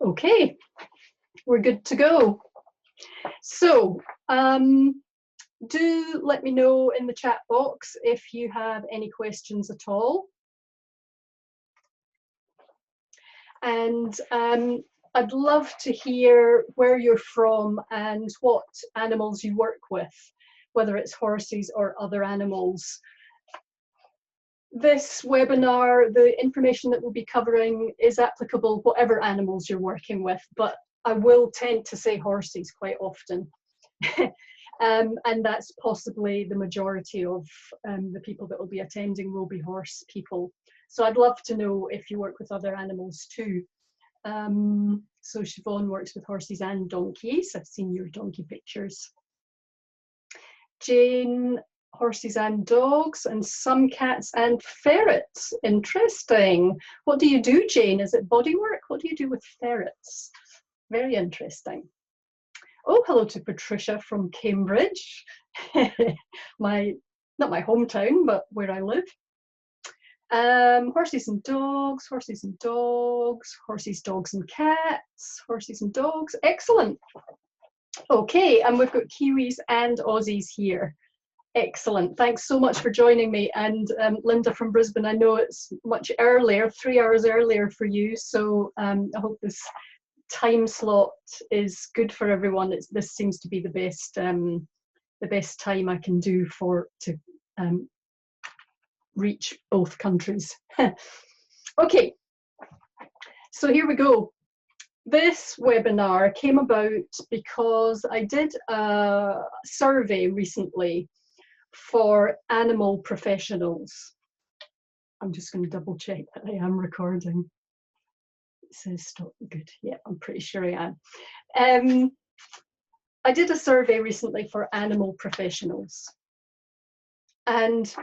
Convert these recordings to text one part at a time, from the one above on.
Okay, we're good to go. So do let me know in the chat box if you have any questions at all. And I'd love to hear where you're from and what animals you work with, whether it's horses or other animals. This webinar, the information that we'll be covering is applicable whatever animals you're working with, but I will tend to say horses quite often. And that's possibly the majority of the people that will be attending will be horse people. So I'd love to know if you work with other animals too. So Siobhan works with horses and donkeys. I've seen your donkey pictures. Jane, horses and dogs, and some cats and ferrets. Interesting. What do you do, Jane? Is it bodywork? What do you do with ferrets? Very interesting. Oh, hello to Patricia from Cambridge. Not my hometown, but where I live. Horses and dogs, horses and dogs, horses, dogs and cats, horses and dogs. Excellent. Okay, and we've got Kiwis and Aussies here. Excellent. Thanks so much for joining me. And Linda from Brisbane, I know it's much earlier, 3 hours earlier for you. So I hope this time slot is good for everyone. This seems to be the best time I can do to reach both countries. Okay, so here we go. This webinar came about because I did a survey recently for animal professionals. I'm just going to double check that I am recording. It says stop. Good. Yeah, I'm pretty sure I am. I did a survey recently for animal professionals. And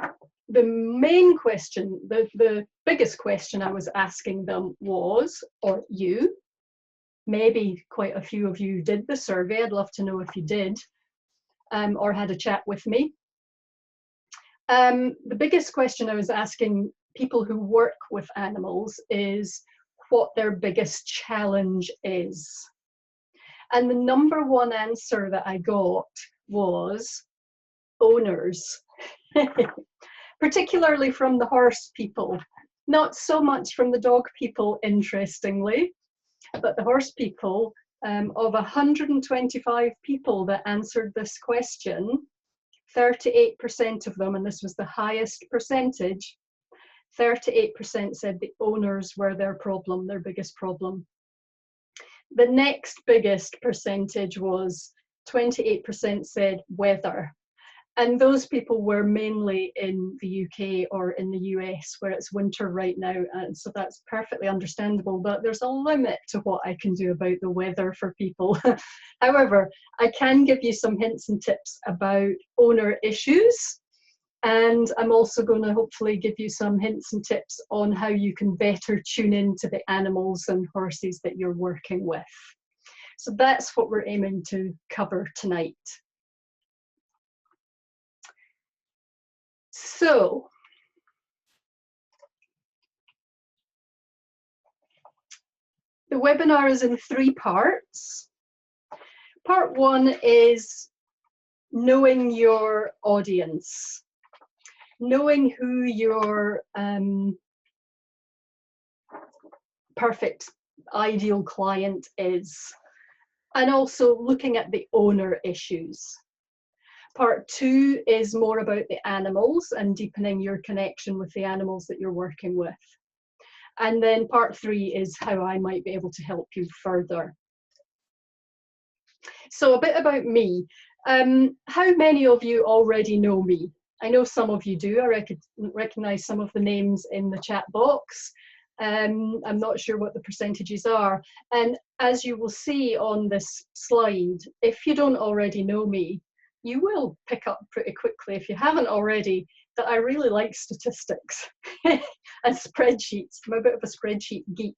the main question, the biggest question I was asking them was, or you, maybe quite a few of you did the survey, I'd love to know if you did, or had a chat with me. The biggest question I was asking people who work with animals is what their biggest challenge is. And the number one answer that I got was owners, particularly from the horse people. Not so much from the dog people, interestingly, but the horse people. Of 125 people that answered this question, 38% of them, and this was the highest percentage, 38% said the owners were their problem, their biggest problem. The next biggest percentage was 28% said weather. And those people were mainly in the UK or in the US where it's winter right now. And so that's perfectly understandable, but there's a limit to what I can do about the weather for people. However, I can give you some hints and tips about owner issues. And I'm also going to hopefully give you some hints and tips on how you can better tune into the animals and horses that you're working with. So that's what we're aiming to cover tonight. So, the webinar is in 3 parts. Part 1 is knowing your audience, knowing who your perfect ideal client is, and also looking at the owner issues. Part 2 is more about the animals and deepening your connection with the animals that you're working with. And then part 3 is how I might be able to help you further. So a bit about me. How many of you already know me? I know some of you do. I recognize some of the names in the chat box. I'm not sure what the percentages are. And as you will see on this slide, if you don't already know me, you will pick up pretty quickly, if you haven't already, that I really like statistics and spreadsheets. I'm a bit of a spreadsheet geek.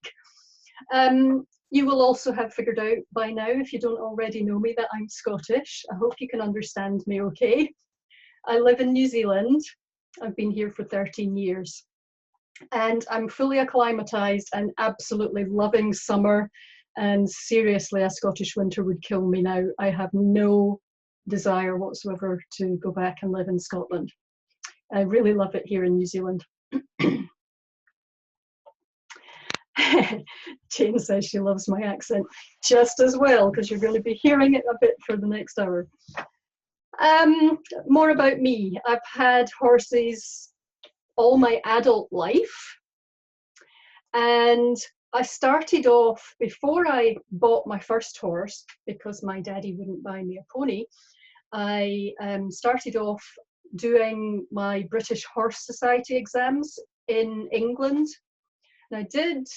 You will also have figured out by now, if you don't already know me, that I'm Scottish. I hope you can understand me okay. I live in New Zealand. I've been here for 13 years. And I'm fully acclimatized and absolutely loving summer. And seriously, a Scottish winter would kill me now. I have no desire whatsoever to go back and live in Scotland. I really love it here in New Zealand. Jane says she loves my accent just as well, because you're going to be hearing it a bit for the next hour. More about me. I've had horses all my adult life, and I started off, before I bought my first horse, because my daddy wouldn't buy me a pony, I started off doing my British Horse Society exams in England. And I did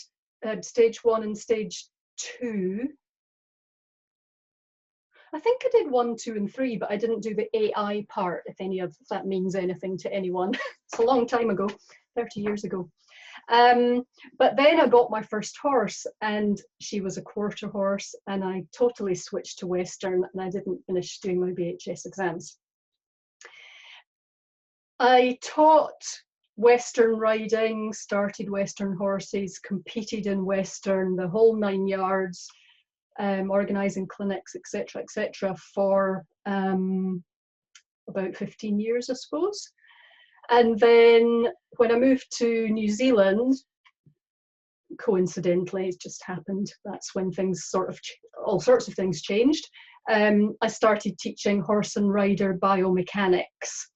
stage 1 and stage 2. I think I did 1, 2 and 3, but I didn't do the AI part, if that means anything to anyone. It's a long time ago, 30 years ago. But then I got my first horse, and she was a quarter horse, and I totally switched to Western, and I didn't finish doing my BHS exams. I taught Western riding, started Western horses, competed in Western, the whole 9 yards, organising clinics, etc., for about 15 years, I suppose. And then when I moved to New Zealand, coincidentally, it just happened, that's when things all sorts of things changed. I started teaching horse and rider biomechanics,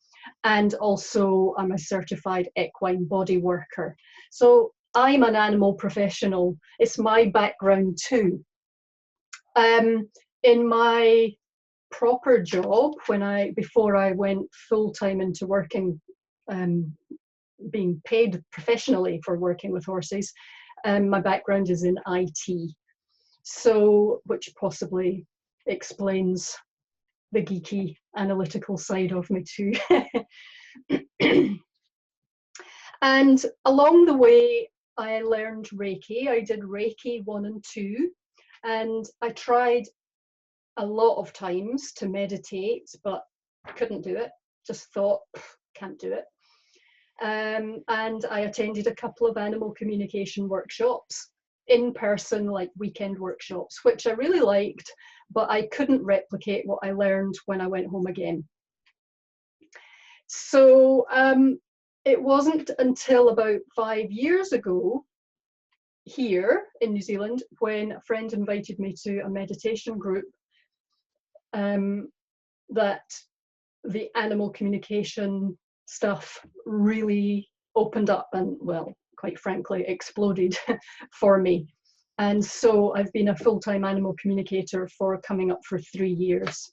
and also I'm a certified equine body worker. So I'm an animal professional. It's my background too. In my proper job, before I went full-time into working, being paid professionally for working with horses, my background is in IT, so which possibly explains the geeky analytical side of me too. And along the way I learned Reiki. I did Reiki 1 and 2, and I tried a lot of times to meditate, but couldn't do it. Just thought, can't do it. And I attended a couple of animal communication workshops, in person, like weekend workshops, which I really liked, but I couldn't replicate what I learned when I went home again. So it wasn't until about 5 years ago here in New Zealand, when a friend invited me to a meditation group, that the animal communication stuff really opened up and, well, quite frankly, exploded for me. And so I've been a full-time animal communicator for coming up for 3 years.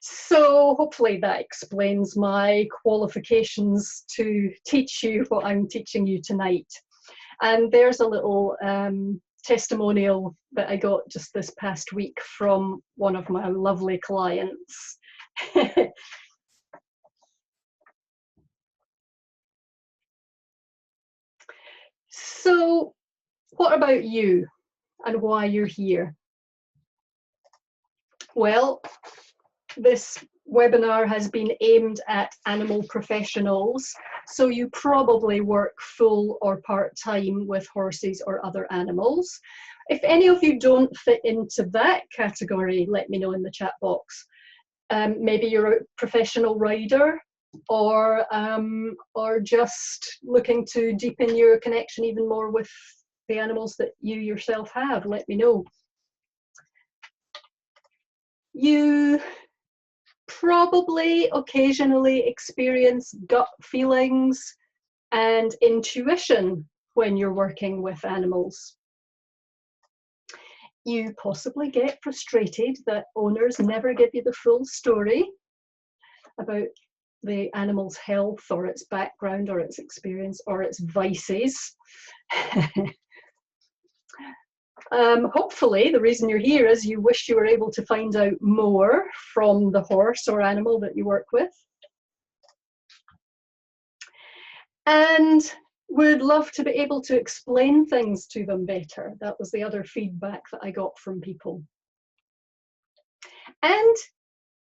So hopefully that explains my qualifications to teach you what I'm teaching you tonight. And there's a little testimonial that I got just this past week from one of my lovely clients. So what about you and why you're here? Well, this webinar has been aimed at animal professionals, so you probably work full or part-time with horses or other animals. If any of you don't fit into that category, let me know in the chat box. Maybe you're a professional rider, or just looking to deepen your connection even more with the animals that you yourself have. Let me know. You probably occasionally experience gut feelings and intuition when you're working with animals. You possibly get frustrated that owners never give you the full story about the animal's health or its background or its experience or its vices. Hopefully the reason you're here is you wish you were able to find out more from the horse or animal that you work with, and would love to be able to explain things to them better. That was the other feedback that I got from people. And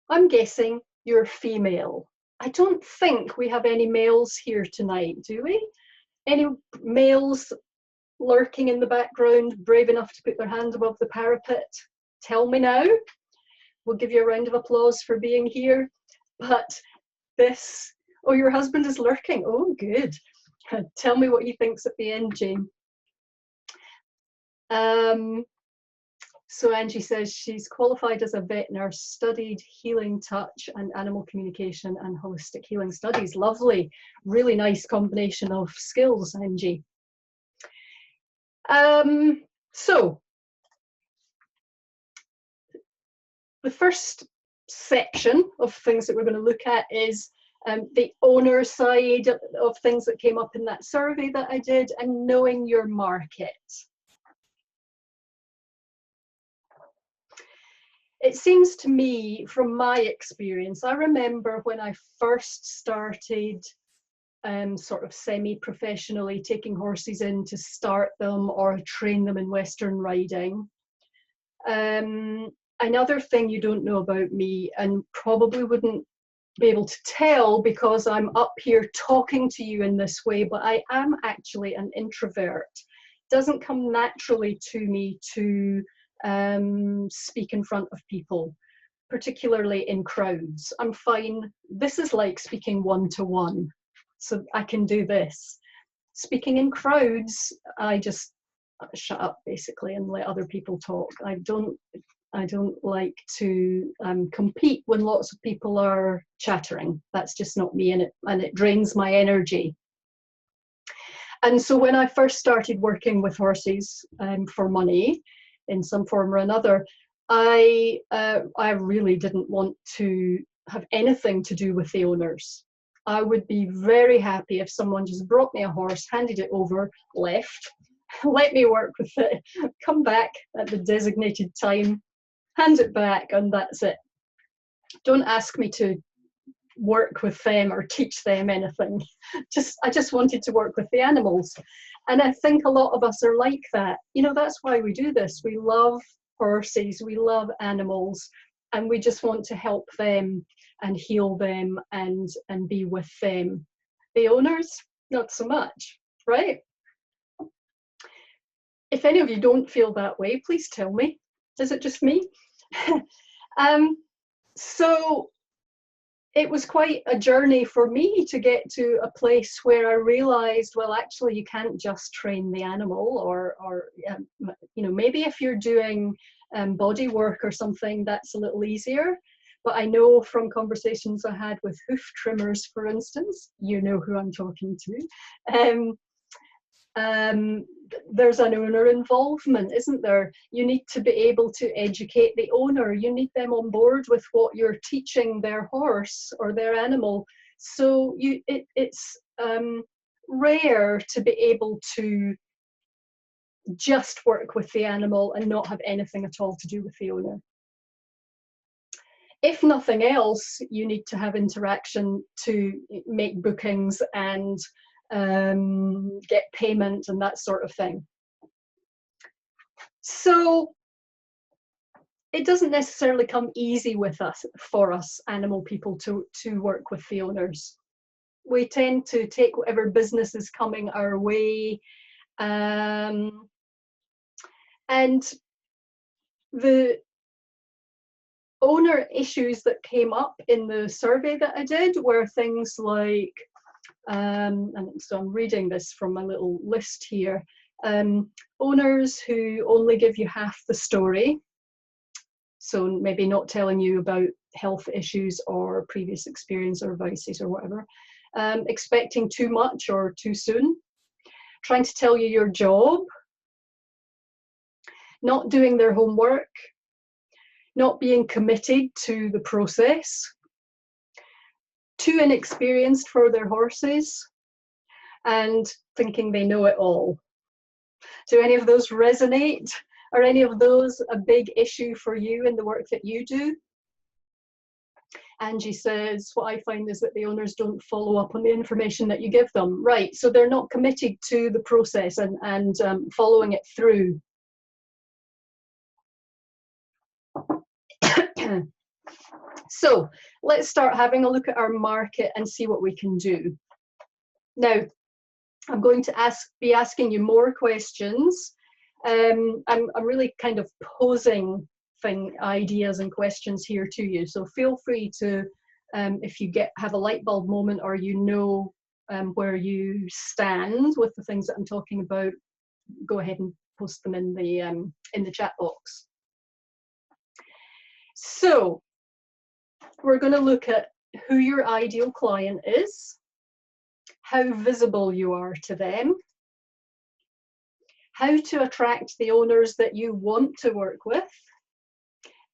I'm guessing you're female. I don't think we have any males here tonight, do we? Any males lurking in the background, brave enough to put their hand above the parapet? Tell me now. We'll give you a round of applause for being here. But this, oh, your husband is lurking. Oh, good. Tell me what he thinks at the end, Jane. So Angie says she's qualified as a vet nurse, studied healing touch and animal communication and holistic healing studies. Lovely, really nice combination of skills, Angie. So the first section of things that we're going to look at is the owner side of things that came up in that survey that I did, and knowing your market. It seems to me, from my experience, I remember when I first started sort of semi-professionally taking horses in to start them or train them in Western riding. Another thing you don't know about me, and probably wouldn't be able to tell because I'm up here talking to you in this way, but I am actually an introvert. It doesn't come naturally to me to speak in front of people, particularly in crowds. I'm fine. This is like speaking one-to-one, so I can do this. Speaking in crowds, I just shut up basically and let other people talk. I don't like to compete when lots of people are chattering. That's just not me, and it drains my energy. And so when I first started working with horses for money in some form or another, I really didn't want to have anything to do with the owners. I would be very happy if someone just brought me a horse, handed it over, left, let me work with it, come back at the designated time, hand it back, and that's it. Don't ask me to work with them or teach them anything. I just wanted to work with the animals. And I think a lot of us are like that. You know, that's why we do this. We love horses, we love animals, and we just want to help them and heal them and be with them. The owners, not so much, right? If any of you don't feel that way, please tell me. Is it just me? So it was quite a journey for me to get to a place where I realized, well, actually, you can't just train the animal, or you know, maybe if you're doing body work or something, that's a little easier. But I know from conversations I had with hoof trimmers, for instance, you know who I'm talking to, there's an owner involvement, isn't there? You need to be able to educate the owner. You need them on board with what you're teaching their horse or their animal. So it's rare to be able to just work with the animal and not have anything at all to do with the owner. If nothing else, you need to have interaction to make bookings and get payment and that sort of thing. So it doesn't necessarily come easy for us animal people to work with the owners. We tend to take whatever business is coming our way, and the owner issues that came up in the survey that I did were things like, and so I'm reading this from my little list here, owners who only give you half the story, so maybe not telling you about health issues or previous experience or vices or whatever, expecting too much or too soon, trying to tell you your job, not doing their homework, not being committed to the process, too inexperienced for their horses, and thinking they know it all. Do any of those resonate? Are any of those a big issue for you in the work that you do? Angie says, what I find is that the owners don't follow up on the information that you give them. Right, so they're not committed to the process and following it through. So let's start having a look at our market and see what we can do. Now, I'm going to be asking you more questions. I'm really kind of posing ideas and questions here to you. So feel free to, if you have a light bulb moment, or you know where you stand with the things that I'm talking about, go ahead and post them in the chat box. So we're going to look at who your ideal client is, how visible you are to them, how to attract the owners that you want to work with,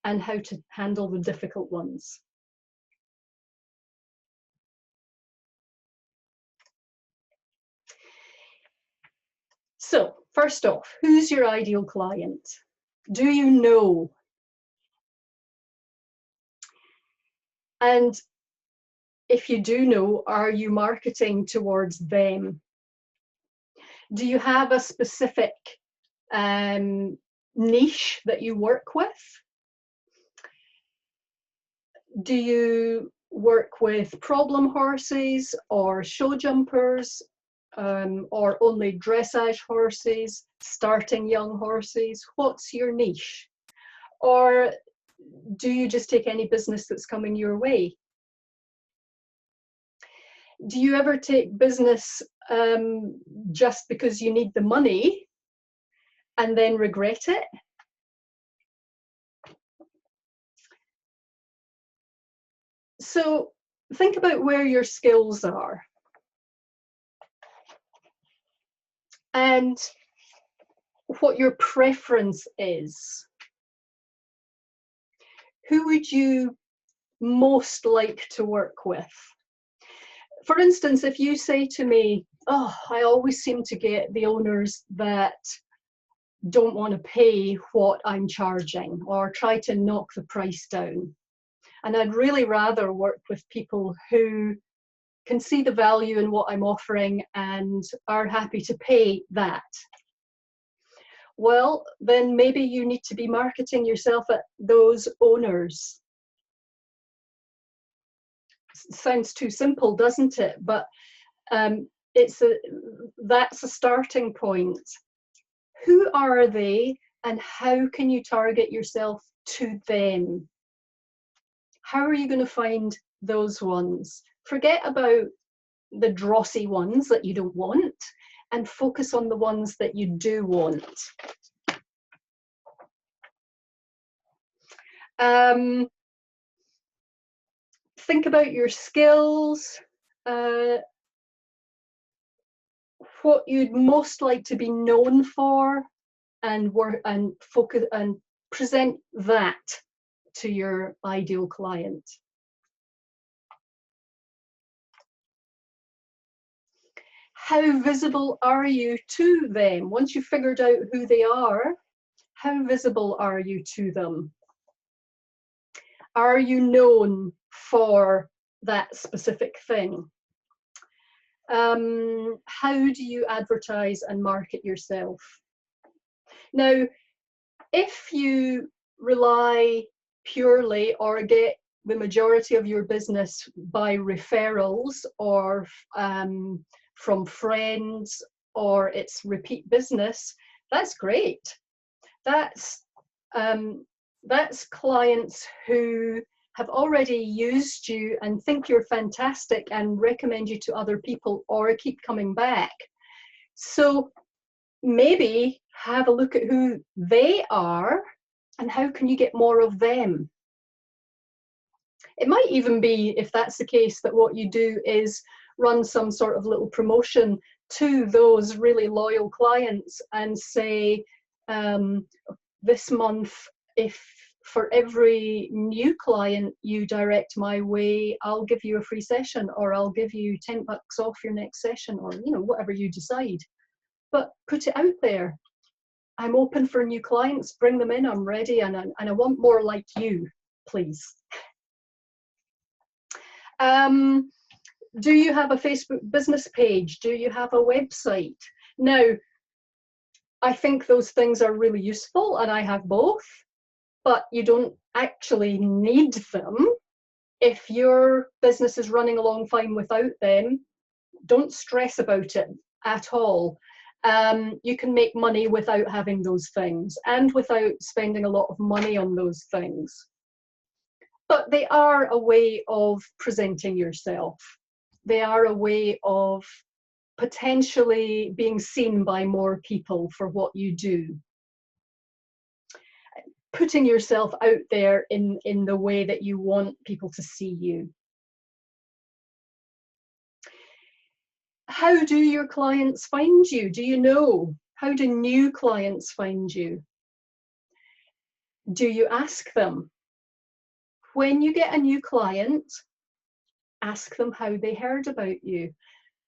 and how to handle the difficult ones. So first off, who's your ideal client? Do you know? And if you do know, are you marketing towards them? Do you have a specific niche that you work with? Do you work with problem horses or show jumpers, or only dressage horses, starting young horses? What's your niche? Or do you just take any business that's coming your way? Do you ever take business just because you need the money and then regret it? So think about where your skills are and what your preference is. Who would you most like to work with? For instance, if you say to me, oh, I always seem to get the owners that don't want to pay what I'm charging or try to knock the price down. And I'd really rather work with people who can see the value in what I'm offering and are happy to pay that. Well, then maybe you need to be marketing yourself at those owners. Sounds too simple, doesn't it? But that's a starting point. Who are they, and how can you target yourself to them? How are you going to find those ones? Forget about the drossy ones that you don't want and focus on the ones that you do want. Think about your skills, what you'd most like to be known for, and work and focus and present that to your ideal client. How visible are you to them? Once you've figured out who they are, how visible are you to them? Are you known for that specific thing? How do you advertise and market yourself? Now, if you rely purely or get the majority of your business by referrals or from friends, or it's repeat business, that's great. That's clients who have already used you and think you're fantastic and recommend you to other people or keep coming back. So maybe have a look at who they are and how can you get more of them. It might even be, if that's the case, that what you do is run some sort of little promotion to those really loyal clients and say, this month, if for every new client you direct my way, I'll give you a free session, or I'll give you $10 off your next session, or whatever you decide. But put it out there. I'm open for new clients, bring them in, I'm ready, and I want more like you, please. Do you have a Facebook business page? Do you have a website? Now, I think those things are really useful, and I have both, but you don't actually need them. If your business is running along fine without them, don't stress about it. at all. You can make money without having those things and without spending a lot of money on those things. But they are a way of presenting yourself. They are a way of potentially being seen by more people for what you do. Putting yourself out there in the way that you want people to see you. How do your clients find you? Do you know? How do new clients find you? Do you ask them? When you get a new client, ask them how they heard about you.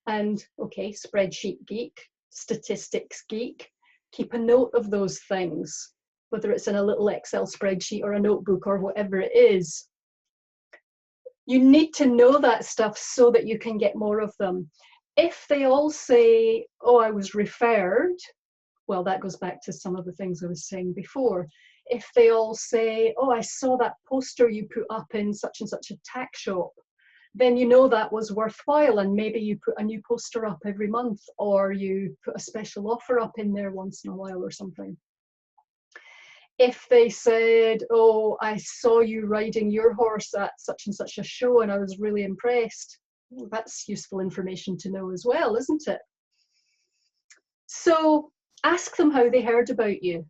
And okay, spreadsheet geek, statistics geek, keep a note of those things, whether it's in a little Excel spreadsheet or a notebook or whatever it is. You need to know that stuff so that you can get more of them. If they all say, oh, I was referred, well, that goes back to some of the things I was saying before. If they all say, oh, I saw that poster you put up in such and such a tack shop, then you know that was worthwhile, and maybe you put a new poster up every month, or you put a special offer up in there once in a while or something. If they said, oh, I saw you riding your horse at such and such a show and I was really impressed, well, that's useful information to know as well, isn't it? So ask them how they heard about you.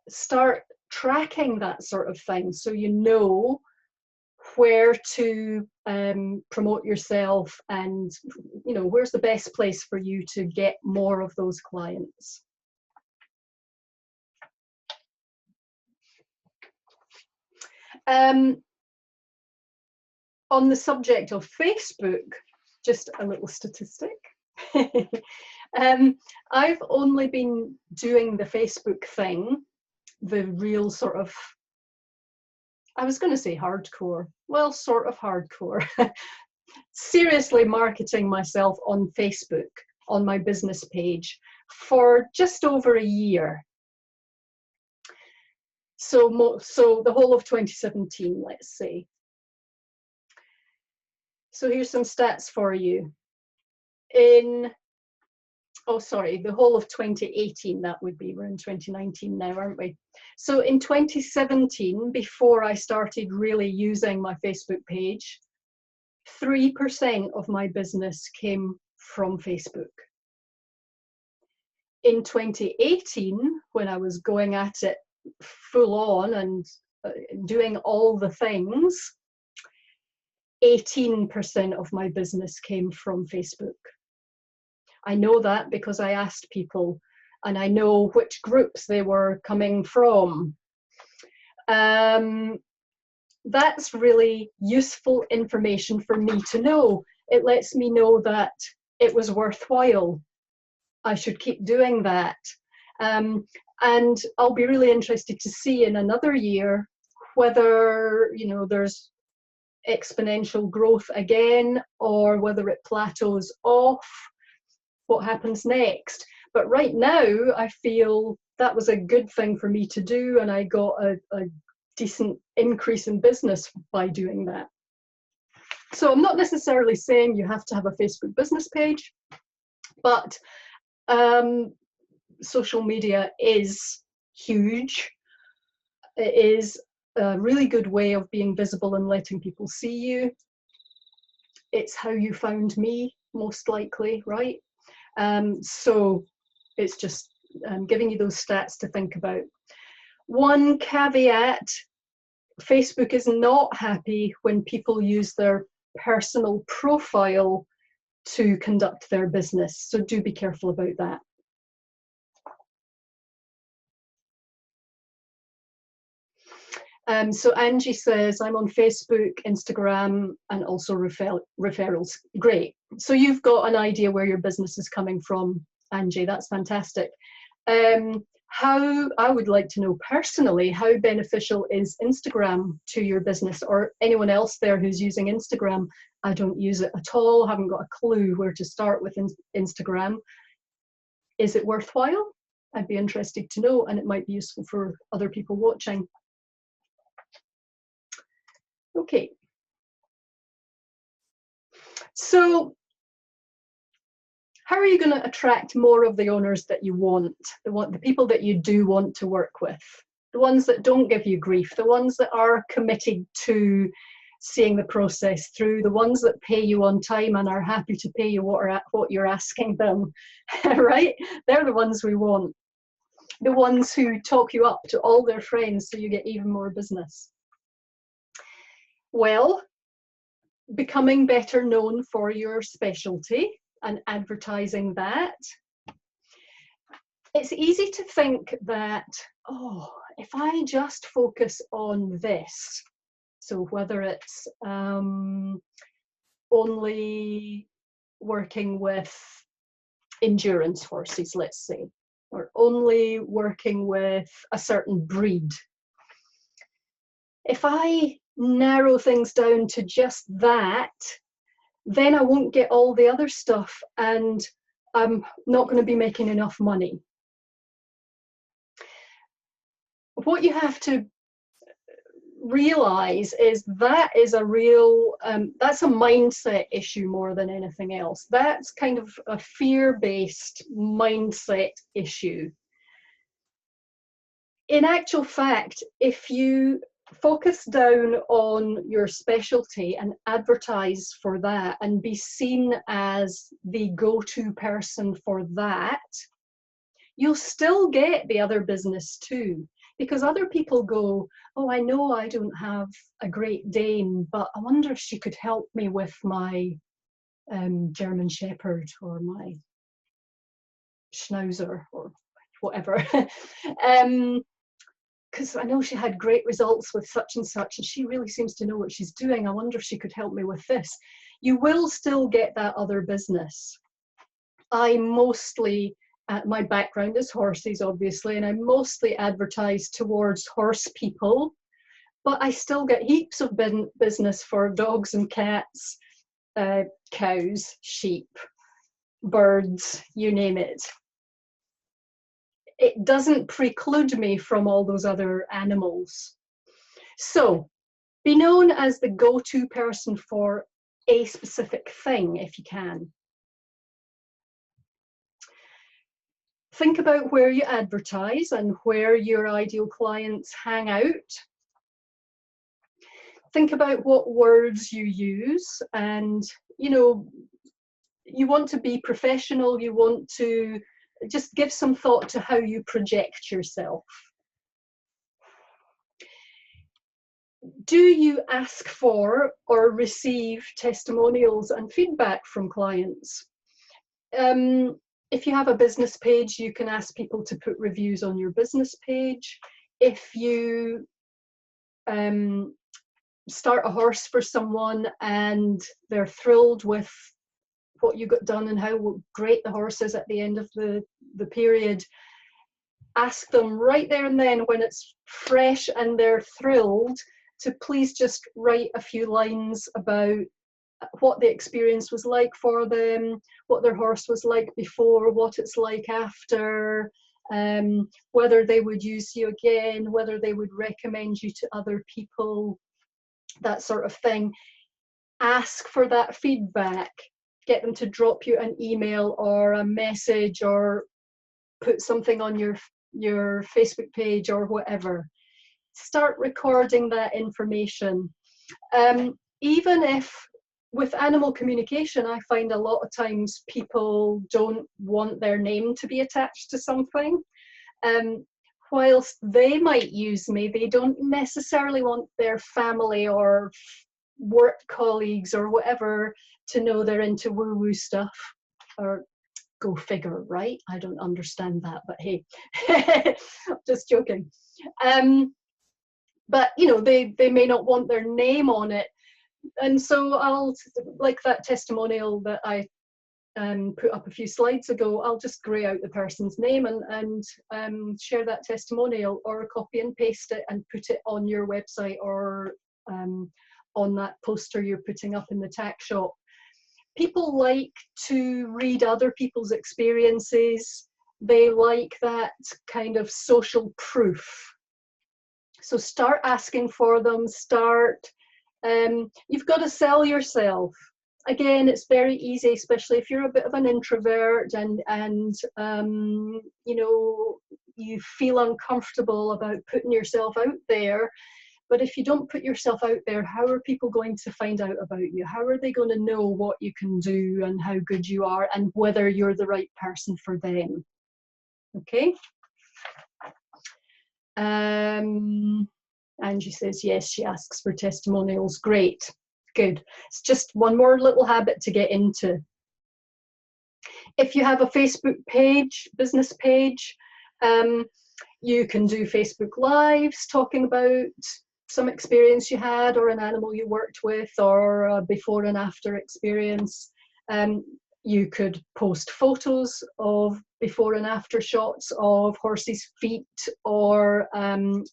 Start tracking that sort of thing so you know where to promote yourself, and you know where's the best place for you to get more of those clients. On the subject of Facebook, just a little statistic. I've only been doing the Facebook thing, the real sort of, I was going to say hardcore, well, sort of hardcore, seriously marketing myself on Facebook, on my business page, for just over a year. So the whole of 2017, let's say. So here's some stats for you. The whole of 2018, that would be, we're in 2019 now, aren't we? So in 2017, before I started really using my Facebook page, 3% of my business came from Facebook. In 2018, when I was going at it full on and doing all the things, 18% of my business came from Facebook. I know that because I asked people, and I know which groups they were coming from. That's really useful information for me to know. It lets me know that it was worthwhile. I should keep doing that. And I'll be really interested to see in another year whether, you know, there's exponential growth again, or whether it plateaus off, what happens next. But right now, I feel that was a good thing for me to do, and I got a decent increase in business by doing that. So I'm not necessarily saying you have to have a Facebook business page, but social media is huge. It is a really good way of being visible and letting people see you. It's how you found me, most likely, right? So it's just giving you those stats to think about. One caveat, Facebook is not happy when people use their personal profile to conduct their business, so do be careful about that. So Angie says, I'm on Facebook, Instagram, and also referrals. Great. So you've got an idea where your business is coming from, Angie. That's fantastic. How, I would like to know personally, how beneficial is Instagram to your business, or anyone else there who's using Instagram? I don't use it at all. I haven't got a clue where to start with Instagram. Is it worthwhile? I'd be interested to know, and it might be useful for other people watching. Okay, so How are you going to attract more of the owners that you want, the people that you do want to work with, the ones that don't give you grief, the ones that are committed to seeing the process through, the ones that pay you on time and are happy to pay you what you're asking them, right? They're the ones we want. The ones who talk you up to all their friends so you get even more business. Well, becoming better known for your specialty and advertising that. It's easy to think that, oh, if I just focus on this, so whether it's only working with endurance horses, let's say, or only working with a certain breed. If I narrow things down to just that, then I won't get all the other stuff and I'm not going to be making enough money. What you have to realize is that is a real, that's a mindset issue more than anything else. That's kind of a fear-based mindset issue. In actual fact, if you focus down on your specialty and advertise for that and be seen as the go-to person for that, you'll still get the other business too. Because other people go, oh, I know I don't have a Great Dane, but I wonder if she could help me with my German Shepherd or my Schnauzer or whatever. Because I know she had great results with such and such, and she really seems to know what she's doing. I wonder if she could help me with this. You will still get that other business. I mostly, my background is horses, obviously, and I mostly advertise towards horse people, but I still get heaps of business for dogs and cats, cows, sheep, birds, you name it. It doesn't preclude me from all those other animals. So be known as the go-to person for a specific thing if you can. Think about where you advertise and where your ideal clients hang out. Think about what words you use, and you know, you want to be professional, you want to just give some thought to how you project yourself. Do you ask for or receive testimonials and feedback from clients? If you have a business page, you can ask people to put reviews on your business page. If you start a horse for someone and they're thrilled with what you got done and how great the horse is at the end of the period, ask them right there and then when it's fresh and they're thrilled to please just write a few lines about what the experience was like for them, what their horse was like before, what it's like after, whether they would use you again, whether they would recommend you to other people, that sort of thing. Ask for that feedback. Get them to drop you an email or a message or put something on your Facebook page or whatever. Start recording that information. Even if with animal communication, I find a lot of times people don't want their name to be attached to something. Whilst they might use me, they don't necessarily want their family or work colleagues or whatever to know they're into woo-woo stuff. Or go figure, right? I don't understand that, but hey, just joking. But you know, they may not want their name on it. And so I'll, like that testimonial that I put up a few slides ago, I'll just grey out the person's name and share that testimonial, or copy and paste it and put it on your website or on that poster you're putting up in the tack shop. People like to read other people's experiences. They like that kind of social proof. So start asking for them, you've got to sell yourself. again, it's very easy, especially if you're a bit of an introvert and you know, you feel uncomfortable about putting yourself out there. But if you don't put yourself out there, how are people going to find out about you? How are they going to know what you can do and how good you are and whether you're the right person for them? Okay. Angie says yes, she asks for testimonials. Great, good. It's just one more little habit to get into. If you have a Facebook page, business page, you can do Facebook Lives talking about some experience you had or an animal you worked with or a before and after experience. You could post photos of before and after shots of horses' feet or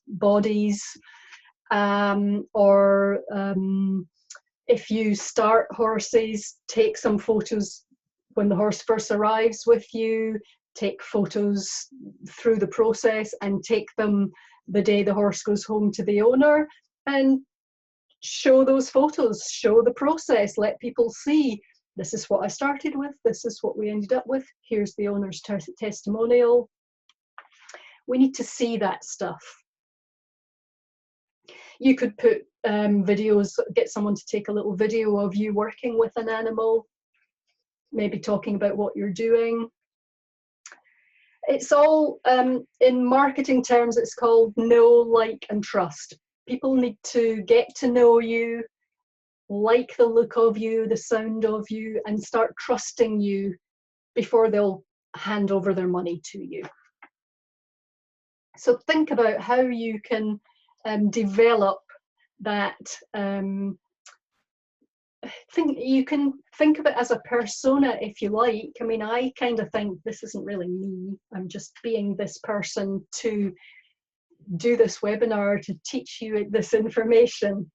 bodies, or if you start horses, take some photos when the horse first arrives with you, take photos through the process and take them the day the horse goes home to the owner, and show those photos, show the process, let people see this is what I started with, this is what we ended up with, here's the owner's testimonial. We need to see that stuff. You could put videos, get someone to take a little video of you working with an animal, maybe talking about what you're doing. It's all, in marketing terms, it's called know, like, and trust. People need to get to know you, like the look of you, the sound of you, and start trusting you before they'll hand over their money to you. So think about how you can develop that. You can think of it as a persona if you like. I mean, I kind of think this isn't really me. I'm just being this person to do this webinar to teach you this information.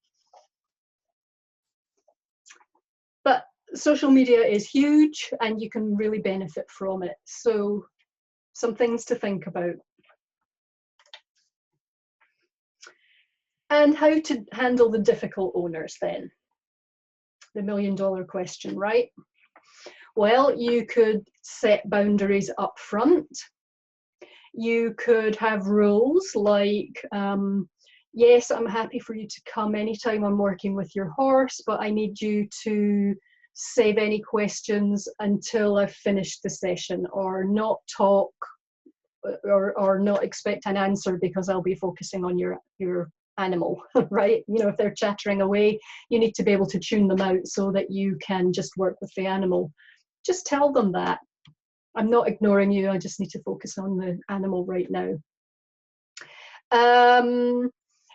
But social media is huge and you can really benefit from it. So some things to think about. And how to handle the difficult owners then. The million-dollar question, right? Well, you could set boundaries up front. You could have rules like, yes, I'm happy for you to come anytime I'm working with your horse, but I need you to save any questions until I've finished the session, or not talk or not expect an answer because I'll be focusing on your animal, right? You know, if they're chattering away, you need to be able to tune them out so that you can just work with the animal. Just tell them that. I'm not ignoring you, I just need to focus on the animal right now.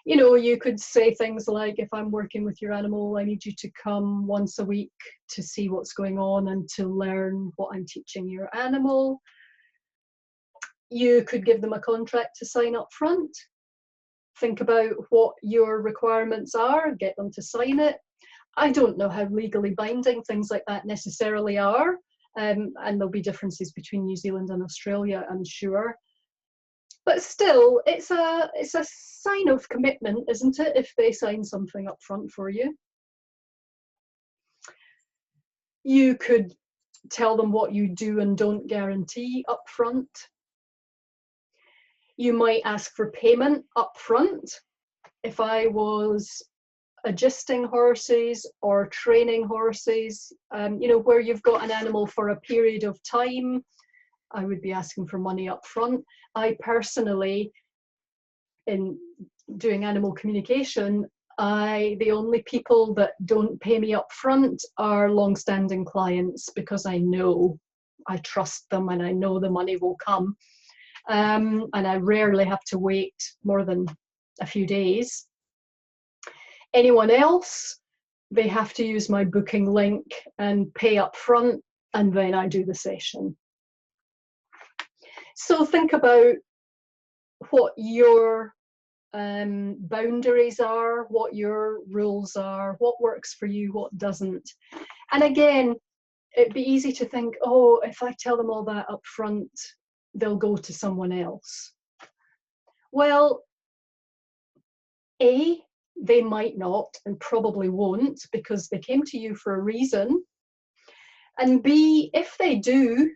You know, you could say things like, if I'm working with your animal, I need you to come once a week to see what's going on and to learn what I'm teaching your animal. You could give them a contract to sign up front. Think about what your requirements are, get them to sign it. I don't know how legally binding things like that necessarily are, and there'll be differences between New Zealand and Australia, I'm sure. But still, it's a sign of commitment, isn't it, if they sign something up front for you? You could tell them what you do and don't guarantee up front. You might ask for payment up front. If I was adjusting horses or training horses, you know, where you've got an animal for a period of time, I would be asking for money up front. I personally, in doing animal communication, the only people that don't pay me up front are long-standing clients, because I know, I trust them and I know the money will come. And I rarely have to wait more than a few days. Anyone else, they have to use my booking link and pay up front, and then I do the session. So think about what your boundaries are, what your rules are, what works for you, what doesn't. And again, it'd be easy to think, oh, if I tell them all that up front, they'll go to someone else. Well, A, they might not and probably won't, because they came to you for a reason. And B, if they do,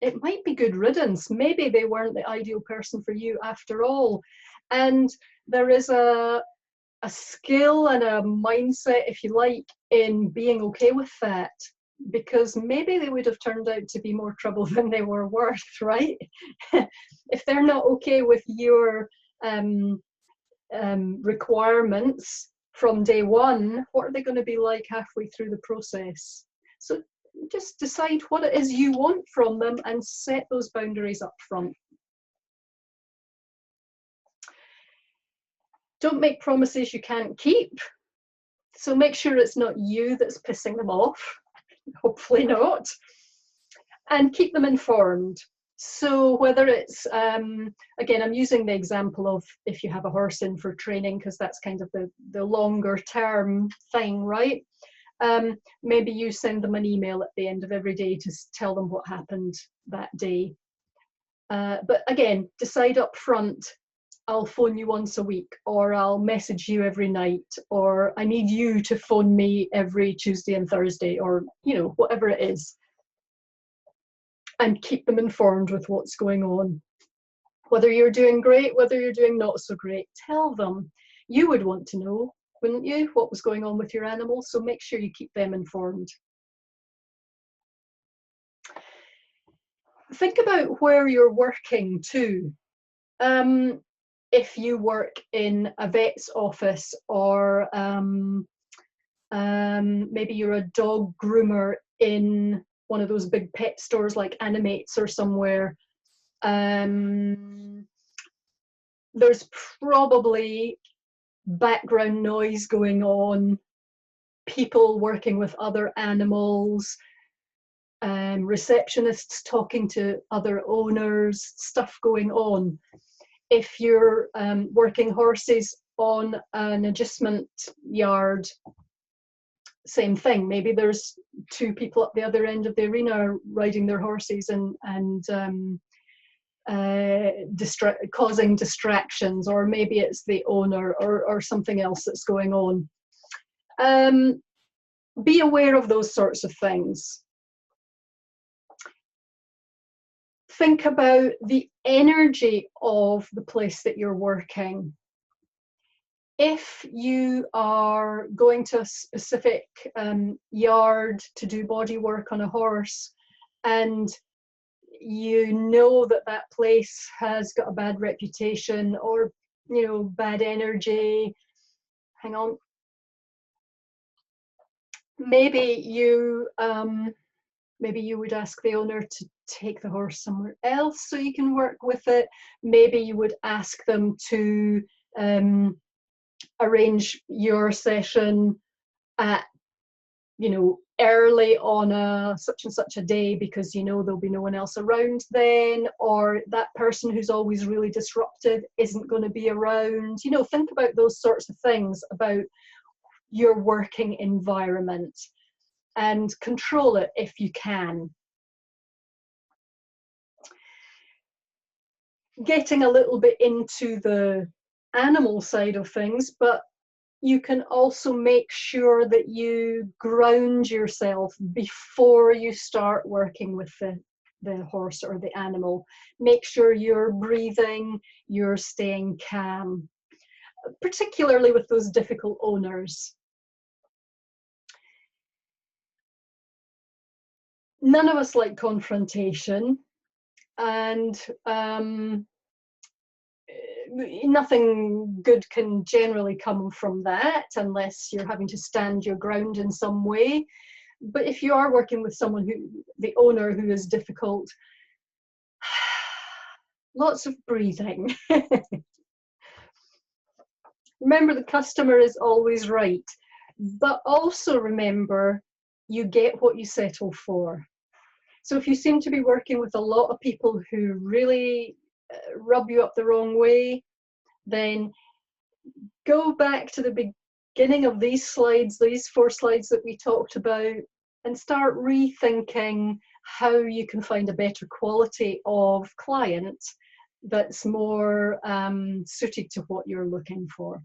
it might be good riddance. Maybe they weren't the ideal person for you after all. And there is a skill and a mindset, if you like, in being okay with that, because maybe they would have turned out to be more trouble than they were worth, right? If they're not okay with your requirements from day one, what are they going to be like halfway through the process? So just decide what it is you want from them and set those boundaries up front. Don't make promises you can't keep. So make sure it's not you that's pissing them off. Hopefully not. And keep them informed. So whether it's, again, I'm using the example of if you have a horse in for training, because that's kind of the longer term thing, right? Maybe you send them an email at the end of every day to tell them what happened that day. But again, decide up front, I'll phone you once a week, or I'll message you every night, or I need you to phone me every Tuesday and Thursday, or, you know, whatever it is. And keep them informed with what's going on. Whether you're doing great, whether you're doing not so great, tell them. You would want to know, wouldn't you, what was going on with your animal? So make sure you keep them informed. Think about where you're working too. If you work in a vet's office, or maybe you're a dog groomer in one of those big pet stores like Animates or somewhere, there's probably background noise going on, people working with other animals, receptionists talking to other owners, stuff going on. If you're working horses on an adjustment yard, same thing. Maybe there's two people at the other end of the arena riding their horses and causing distractions, or maybe it's the owner or something else that's going on. Be aware of those sorts of things. Think about the energy of the place that you're working. If you are going to a specific yard to do body work on a horse, and you know that that place has got a bad reputation, or, you know, bad energy, hang on, maybe you would ask the owner to take the horse somewhere else so you can work with it. Maybe you would ask them to arrange your session at, you know, early on a such and such a day, because you know there'll be no one else around then, or that person who's always really disruptive isn't going to be around. You know, think about those sorts of things about your working environment and control it if you can. Getting a little bit into the animal side of things, but you can also make sure that you ground yourself before you start working with the horse or the animal. Make sure you're breathing, you're staying calm, particularly with those difficult owners. None of us like confrontation, and nothing good can generally come from that unless you're having to stand your ground in some way. But if you are working with someone the owner who is difficult, lots of breathing. Remember, the customer is always right, but also remember, you get what you settle for. So if you seem to be working with a lot of people who really rub you up the wrong way, then go back to the beginning of these slides, these 4 slides that we talked about, and start rethinking how you can find a better quality of client that's more suited to what you're looking for.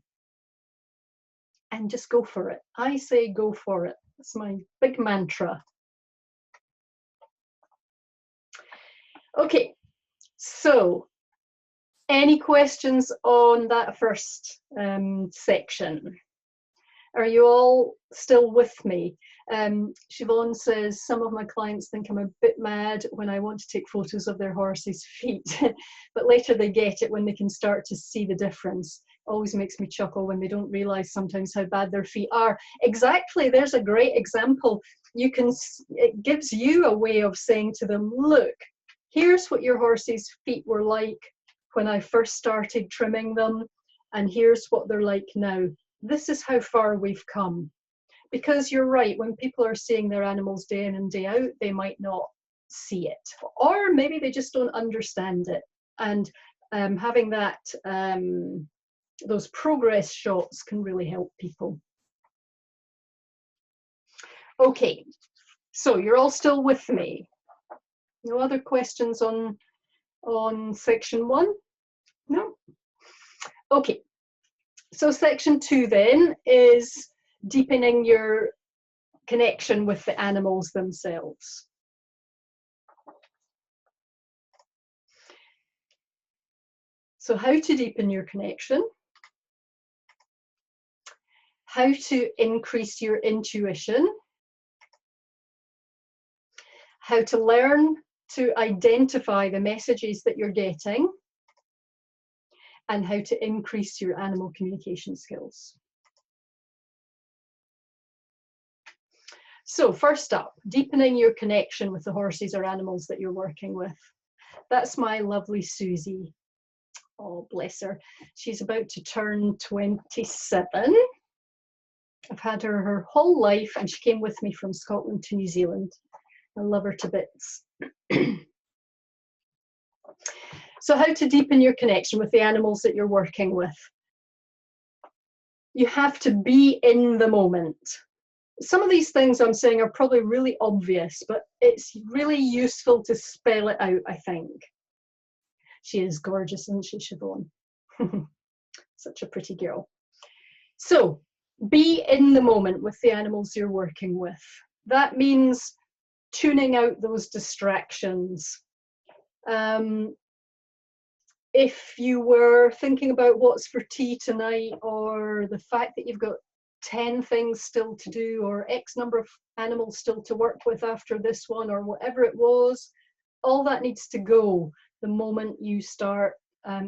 And just go for it. I say go for it. That's my big mantra. Okay, so any questions on that first section? Are you all still with me? Siobhan says, some of my clients think I'm a bit mad when I want to take photos of their horse's feet, but later they get it when they can start to see the difference. Always makes me chuckle when they don't realize sometimes how bad their feet are. Exactly, there's a great example. It gives you a way of saying to them, look, here's what your horse's feet were like when I first started trimming them, and here's what they're like now. This is how far we've come. Because you're right, when people are seeing their animals day in and day out, they might not see it, or maybe they just don't understand it. And having that, those progress shots can really help people. Okay, so you're all still with me? No other questions on section 1? No? Okay. So section 2 then is deepening your connection with the animals themselves. So how to deepen your connection, how to increase your intuition, how to learn to identify the messages that you're getting, and how to increase your animal communication skills. So first up, deepening your connection with the horses or animals that you're working with. That's my lovely Susie. Oh, bless her. She's about to turn 27. I've had her whole life, and she came with me from Scotland to New Zealand. I love her to bits. So how to deepen your connection with the animals that you're working with? You have to be in the moment. Some of these things I'm saying are probably really obvious, but it's really useful to spell it out, I think. She is gorgeous, isn't she, Siobhan? Such a pretty girl. So, be in the moment with the animals you're working with. That means tuning out those distractions. If you were thinking about what's for tea tonight, or the fact that you've got 10 things still to do, or X number of animals still to work with after this one, or whatever it was, all that needs to go the moment you start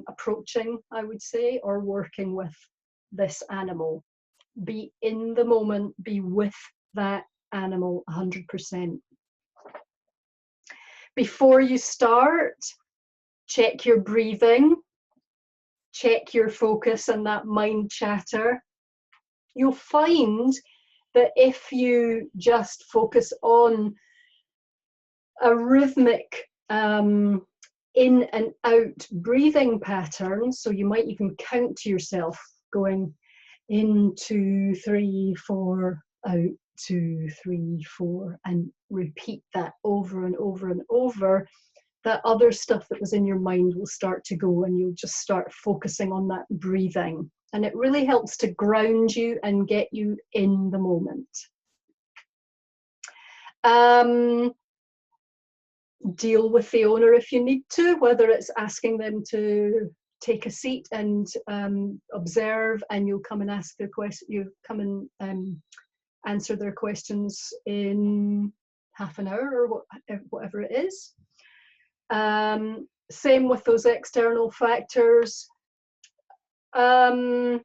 approaching, I would say, or working with this animal. Be in the moment, be with that animal 100%. Before you start, check your breathing, check your focus and that mind chatter. You'll find that if you just focus on a rhythmic in and out breathing pattern, so you might even count to yourself going in 2, 3, 4, out 2, 3, 4, and repeat that over and over and over, that other stuff that was in your mind will start to go, and you'll just start focusing on that breathing. And it really helps to ground you and get you in the moment. Deal with the owner if you need to, whether it's asking them to take a seat and observe, and you'll come and ask their question. You come and answer their questions in half an hour or whatever it is. Same with those external factors. Time.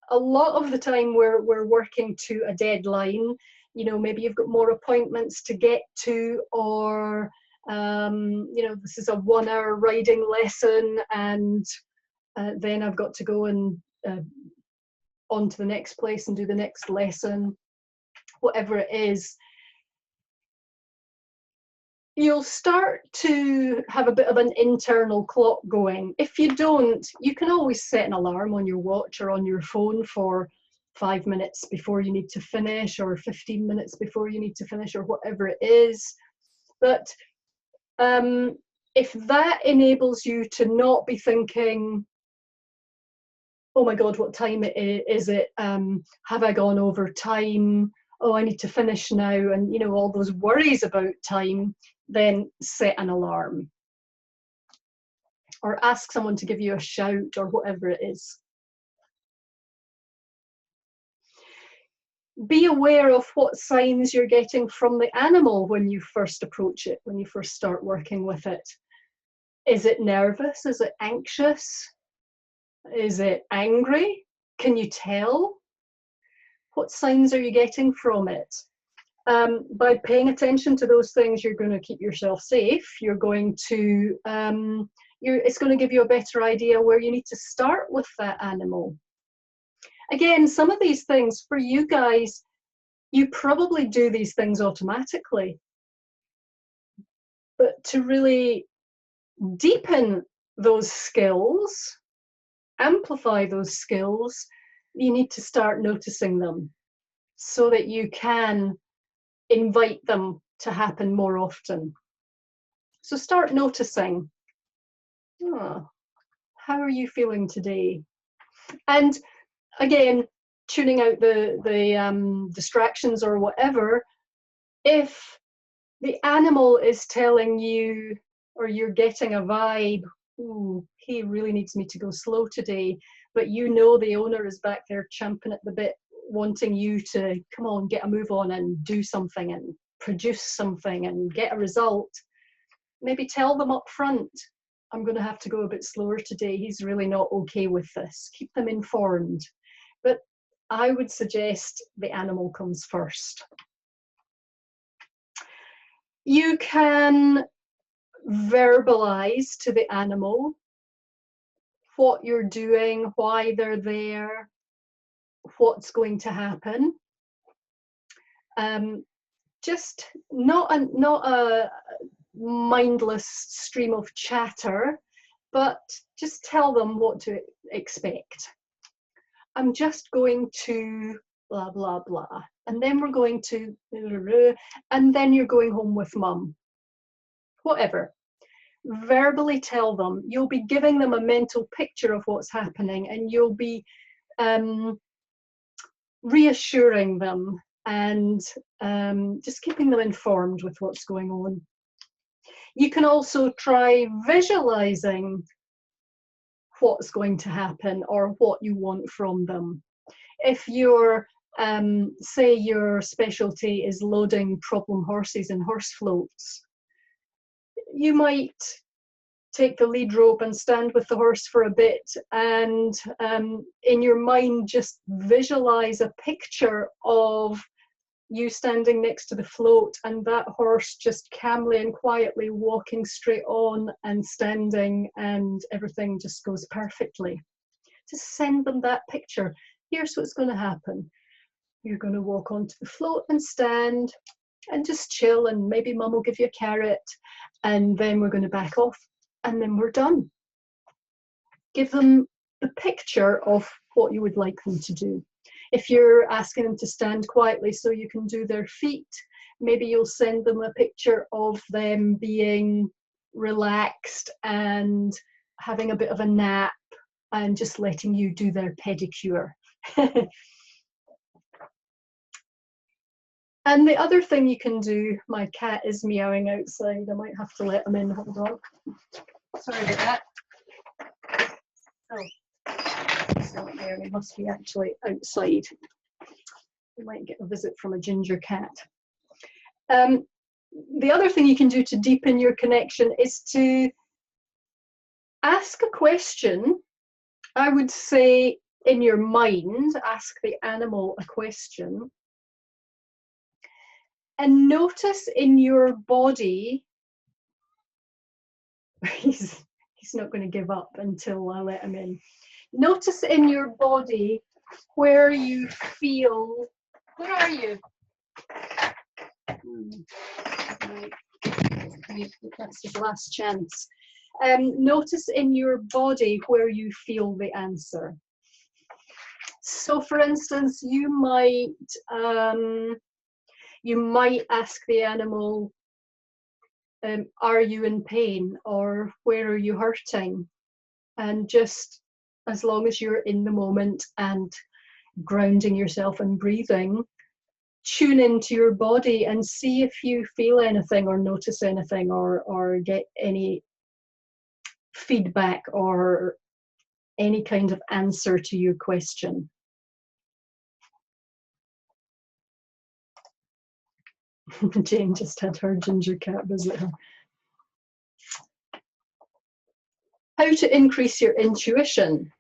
A lot of the time we're working to a deadline. You know, maybe you've got more appointments to get to, or you know, this is a 1 hour riding lesson, and then I've got to go and on to the next place and do the next lesson, whatever it is. You'll start to have a bit of an internal clock going. If you don't, you can always set an alarm on your watch or on your phone for 5 minutes before you need to finish, or 15 minutes before you need to finish, or whatever it is. But if that enables you to not be thinking, oh my God, what time is it? Have I gone over time? oh, I need to finish now, and you know, all those worries about time, then set an alarm. Or ask someone to give you a shout, or whatever it is. Be aware of what signs you're getting from the animal when you first approach it, when you first start working with it. Is it nervous? Is it anxious? Is it angry? Can you tell? What signs are you getting from it? By paying attention to those things, you're going to keep yourself safe. You're going to, it's going to give you a better idea where you need to start with that animal. Again, some of these things for you guys, you probably do these things automatically. But to really deepen those skills, amplify those skills, you need to start noticing them so that you can invite them to happen more often. So start noticing, oh, how are you feeling today? And again, tuning out the distractions or whatever. If the animal is telling you, or you're getting a vibe, ooh, he really needs me to go slow today, but you know the owner is back there champing at the bit, wanting you to come on, get a move on and do something and produce something and get a result, maybe tell them up front, I'm going to have to go a bit slower today. He's really not okay with this. Keep them informed. But I would suggest the animal comes first. You can verbalize to the animal what you're doing, why they're there, what's going to happen. Just not a mindless stream of chatter, but just tell them what to expect. I'm just going to blah, blah, blah. And then we're going to, and then you're going home with mum. Whatever. Verbally tell them. You'll be giving them a mental picture of what's happening, and you'll be reassuring them and just keeping them informed with what's going on. You can also try visualizing what's going to happen or what you want from them. If you're, say your specialty is loading problem horses in horse floats, you might take the lead rope and stand with the horse for a bit and in your mind just visualize a picture of you standing next to the float and that horse just calmly and quietly walking straight on and standing, and everything just goes perfectly. Just send them that picture. Here's what's going to happen. You're going to walk onto the float and stand and just chill, and maybe mum will give you a carrot, and then we're going to back off, and then we're done. Give them the picture of what you would like them to do. If you're asking them to stand quietly so you can do their feet, maybe you'll send them a picture of them being relaxed and having a bit of a nap and just letting you do their pedicure. And the other thing you can do, my cat is meowing outside. I might have to let him in. Hold on. Sorry about that. Oh. Not there, they must be actually outside. We might get a visit from a ginger cat. The other thing you can do to deepen your connection is to ask a question. I would say in your mind, ask the animal a question. And notice in your body, he's not going to give up until I let him in. Notice in your body where you feel, where are you? Right. That's his last chance. Notice in your body where you feel the answer. So for instance, you might ask the animal, are you in pain, or where are you hurting? And just as long as you're in the moment and grounding yourself and breathing, tune into your body and see if you feel anything or notice anything or get any feedback or any kind of answer to your question. Jane just had her ginger cat visit her. How to increase your intuition.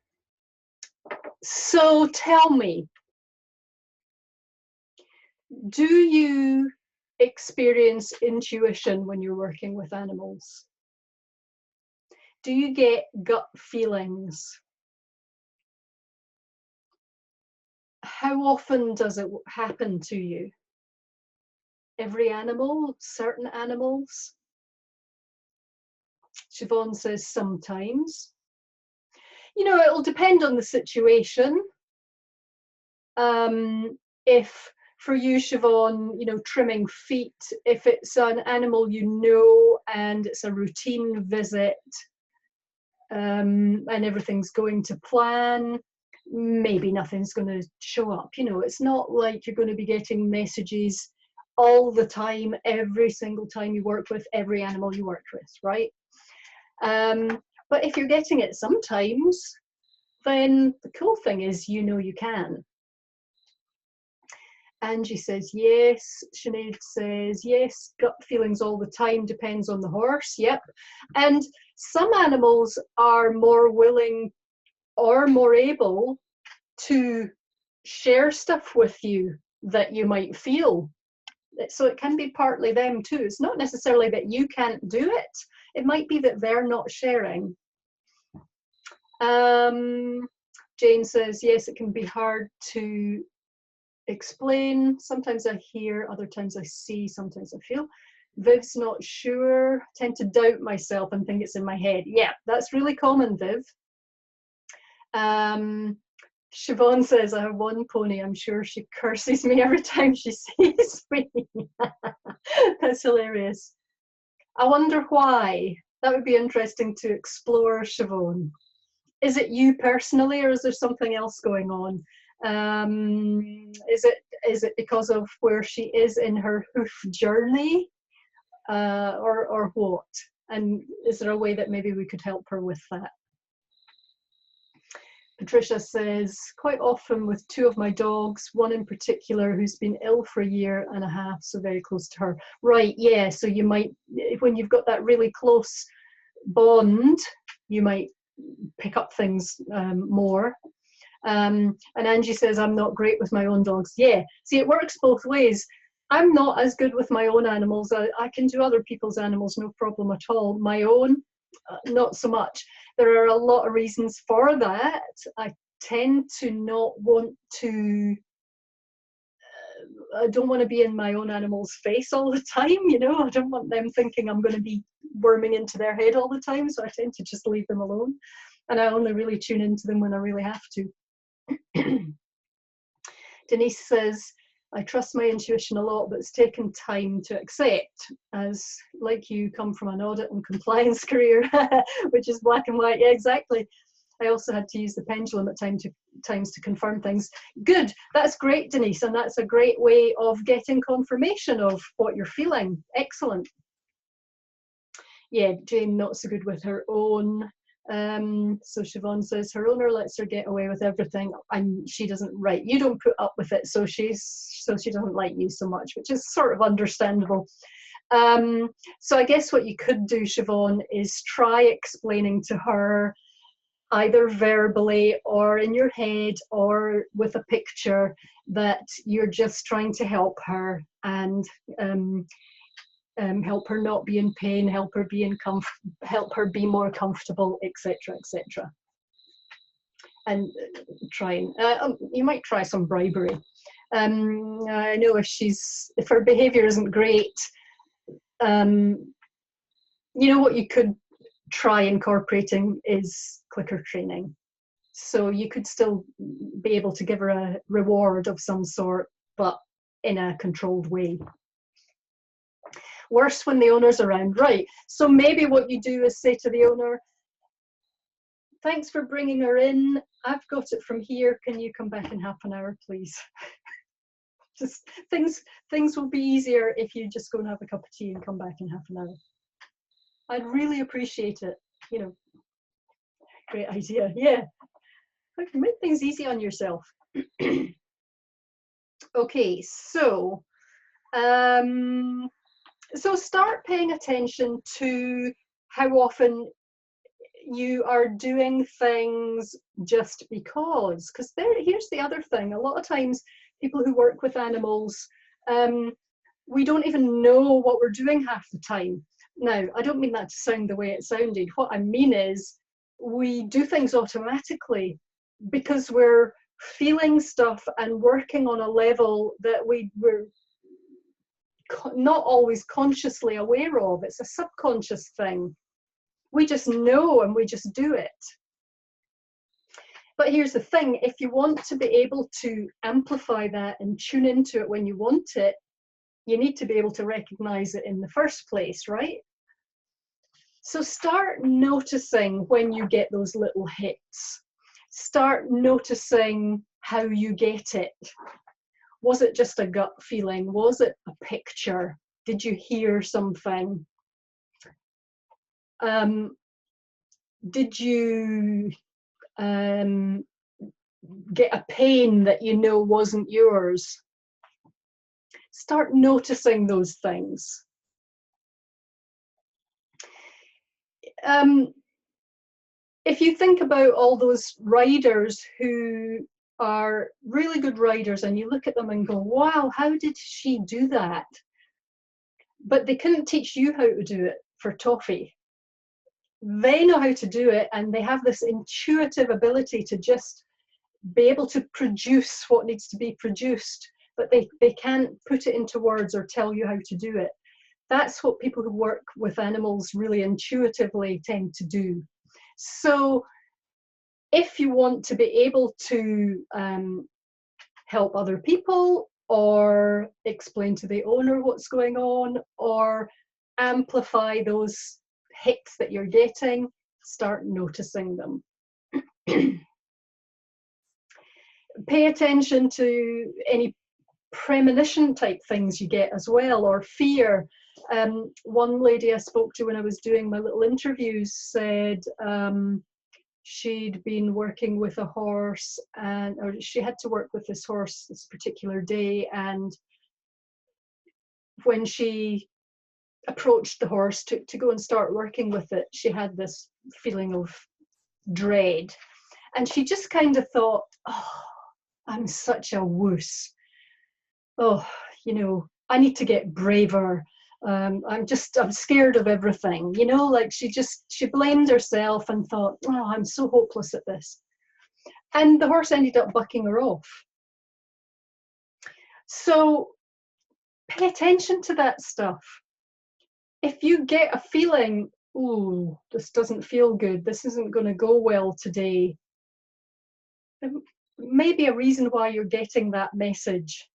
So tell me, do you experience intuition when you're working with animals? Do you get gut feelings? How often does it happen to you? Every animal? Certain animals? Siobhan says sometimes. You know, it'll depend on the situation. If for you, Siobhan, you know, trimming feet, if it's an animal you know and it's a routine visit and everything's going to plan, maybe nothing's going to show up. You know, it's not like you're going to be getting messages all the time, every single time you work with every animal you work with, right? But if you're getting it sometimes, then the cool thing is, you know, you can. Angie says yes. Sinead says yes. Gut feelings all the time, depends on the horse. Yep. And some animals are more willing or more able to share stuff with you that you might feel. So it can be partly them too. It's not necessarily that you can't do it. It might be that they're not sharing. Jane says yes, it can be hard to explain. Sometimes I hear, other times I see, sometimes I feel. Viv's not sure. Tend to doubt myself and think it's in my head. Yeah, that's really common, Viv. Siobhan says, I have one pony. I'm sure she curses me every time she sees me. That's hilarious. I wonder why. That would be interesting to explore, Siobhan. Is it you personally, or is there something else going on? Is it because of where she is in her hoof journey, or what? And is there a way that maybe we could help her with that? Patricia says, quite often with two of my dogs, one in particular who's been ill for a year and a half, so very close to her. Right, yeah, so you might, when you've got that really close bond, you might pick up things more. And Angie says, I'm not great with my own dogs. Yeah, see, it works both ways. I'm not as good with my own animals. I can do other people's animals, no problem at all. My own, not so much. There are a lot of reasons for that. I tend to not want to, I don't want to be in my own animal's face all the time, you know. I don't want them thinking I'm going to be worming into their head all the time, so I tend to just leave them alone. And I only really tune into them when I really have to. Denise says, I trust my intuition a lot, but it's taken time to accept, as like you come from an audit and compliance career, which is black and white. Yeah, exactly. I also had to use the pendulum at times to confirm things. Good, that's great, Denise, and that's a great way of getting confirmation of what you're feeling. Excellent. Yeah, Jane not so good with her own. So Siobhan says her owner lets her get away with everything and she doesn't, right, you don't put up with it, so she doesn't like you so much, which is sort of understandable. So I guess what you could do, Siobhan, is try explaining to her either verbally or in your head or with a picture that you're just trying to help her and help her not be in pain, help her be more comfortable, etc., etc. And you might try some bribery. I know if her behaviour isn't great, you know what you could try incorporating is clicker training. So you could still be able to give her a reward of some sort, but in a controlled way. Worse when the owner's around, right? So maybe what you do is say to the owner, thanks for bringing her in. I've got it from here. Can you come back in half an hour, please? Just things will be easier if you just go and have a cup of tea and come back in half an hour. I'd really appreciate it. You know, great idea. Yeah, make things easy on yourself. Okay, so start paying attention to how often you are doing things just because. Because here's the other thing. A lot of times, people who work with animals, we don't even know what we're doing half the time. Now, I don't mean that to sound the way it sounded. What I mean is we do things automatically because we're feeling stuff and working on a level that we're not always consciously aware of. It's a subconscious thing. We just know and we just do it. But here's the thing, if you want to be able to amplify that and tune into it when you want it, you need to be able to recognize it in the first place, right? So start noticing when you get those little hits. Start noticing how you get it. Was it just a gut feeling? Was it a picture? Did you hear something? Did you get a pain that you know wasn't yours? Start noticing those things. If you think about all those riders who are really good riders and you look at them and go, wow, how did she do that? But they couldn't teach you how to do it for toffee. They know how to do it, and they have this intuitive ability to just be able to produce what needs to be produced, but they can't put it into words or tell you how to do it. That's what people who work with animals really intuitively tend to do. So if you want to be able to help other people or explain to the owner what's going on or amplify those hits that you're getting, start noticing them. Pay attention to any premonition type things you get as well, or fear. One lady I spoke to when I was doing my little interviews said she'd been working with a horse, or she had to work with this horse this particular day, and when she approached the horse to go and start working with it, she had this feeling of dread, and she just kind of thought, oh, I'm such a wuss. Oh, you know, I need to get braver. I'm scared of everything, you know, like she blamed herself and thought, oh, I'm so hopeless at this. And the horse ended up bucking her off. So pay attention to that stuff. If you get a feeling, oh, this doesn't feel good, this isn't going to go well today, there may be a reason why you're getting that message.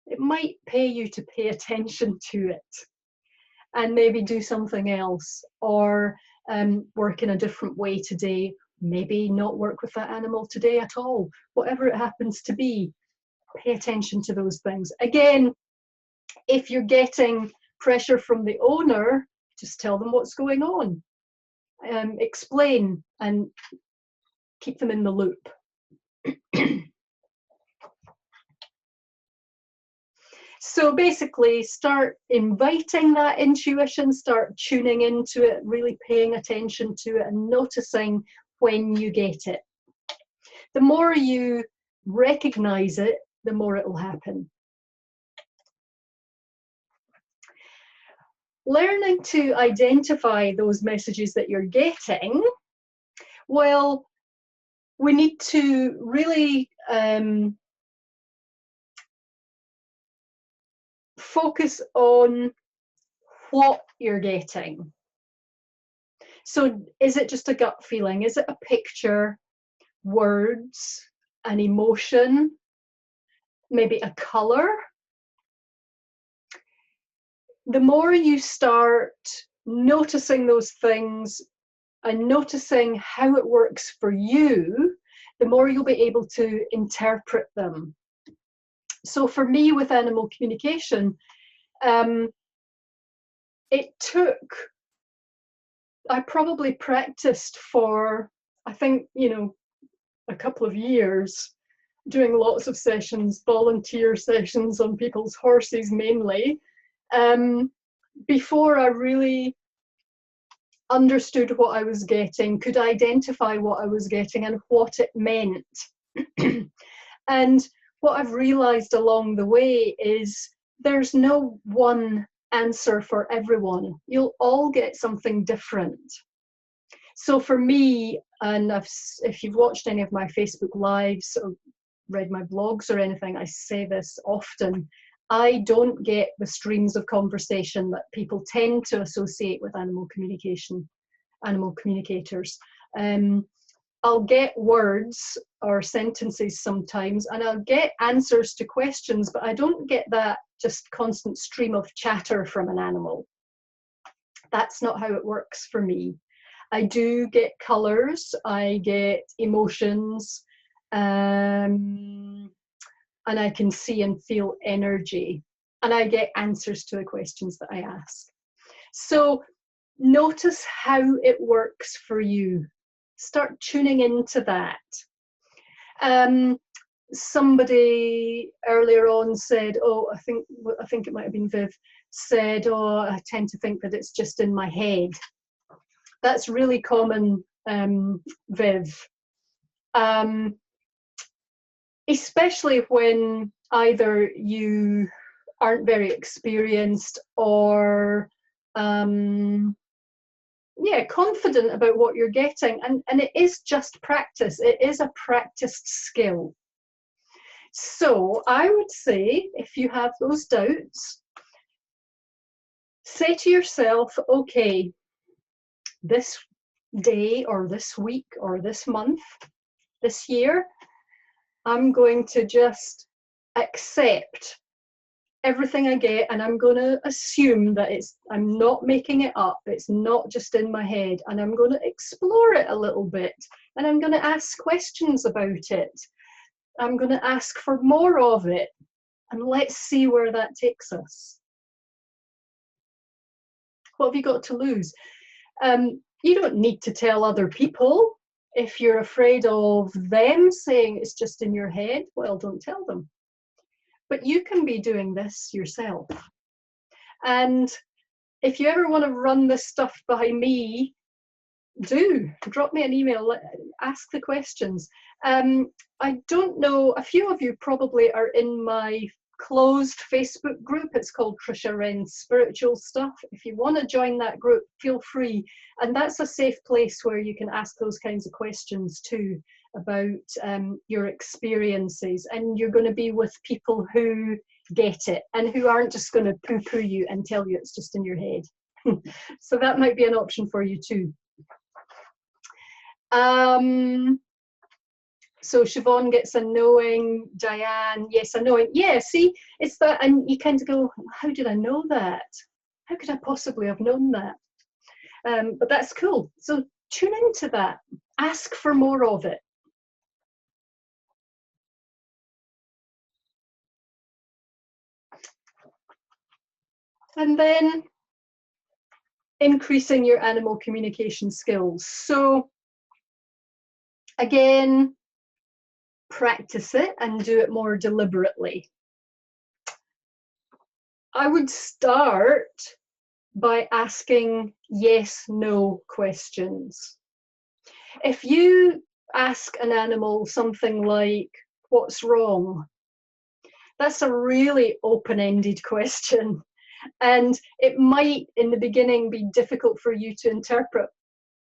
It might pay you to pay attention to it and maybe do something else, or work in a different way today, maybe not work with that animal today at all. Whatever it happens to be, pay attention to those things. Again, if you're getting pressure from the owner, just tell them what's going on. Explain and keep them in the loop. So basically, start inviting that intuition, start tuning into it, really paying attention to it and noticing when you get it. The more you recognize it, the more it will happen. Learning to identify those messages that you're getting, well, we need to really focus on what you're getting. So is it just a gut feeling? Is it a picture, words, an emotion, maybe a color? The more you start noticing those things and noticing how it works for you, the more you'll be able to interpret them. So for me with animal communication, I probably practiced for, I think, a couple of years, doing lots of sessions, volunteer sessions on people's horses mainly, before I really understood what I was getting, could identify what I was getting and what it meant. And what I've realized along the way is there's no one answer for everyone. You'll all get something different. So for me, and if you've watched any of my Facebook Lives or read my blogs or anything, I say this often, I don't get the streams of conversation that people tend to associate with animal communication, animal communicators. I'll get words or sentences sometimes, and I'll get answers to questions, but I don't get that just constant stream of chatter from an animal. That's not how it works for me. I do get colours, I get emotions, and I can see and feel energy, and I get answers to the questions that I ask. So notice how it works for you. Start tuning into that. Somebody earlier on said, oh, I think it might have been Viv, said, oh, I tend to think that it's just in my head. That's really common, Viv. Especially when either you aren't very experienced or confident about what you're getting, and it is just practice. It is a practiced skill. So I would say, if you have those doubts, say to yourself, okay, this day or this week or this month, this year, I'm going to just accept everything I get, and I'm going to assume that I'm not making it up, it's not just in my head, and I'm going to explore it a little bit, and I'm going to ask questions about it. I'm going to ask for more of it, and let's see where that takes us. What have you got to lose? You don't need to tell other people. If you're afraid of them saying it's just in your head, well, don't tell them. But you can be doing this yourself. And if you ever want to run this stuff by me, drop me an email, ask the questions. I don't know, a few of you probably are in my closed Facebook group. It's called Trisha Wren Spiritual Stuff. If you want to join that group, feel free. And that's a safe place where you can ask those kinds of questions too, about your experiences. And you're going to be with people who get it and who aren't just going to poo-poo you and tell you it's just in your head. So that might be an option for you too. So Siobhan gets a knowing, Diane, yes, a knowing. Yeah, see, it's that, and you kind of go, how did I know that? How could I possibly have known that? But that's cool. So tune into that. Ask for more of it. And then increasing your animal communication skills. So again, practice it and do it more deliberately. I would start by asking yes/no questions. If you ask an animal something like, what's wrong? That's a really open-ended question. And it might, in the beginning, be difficult for you to interpret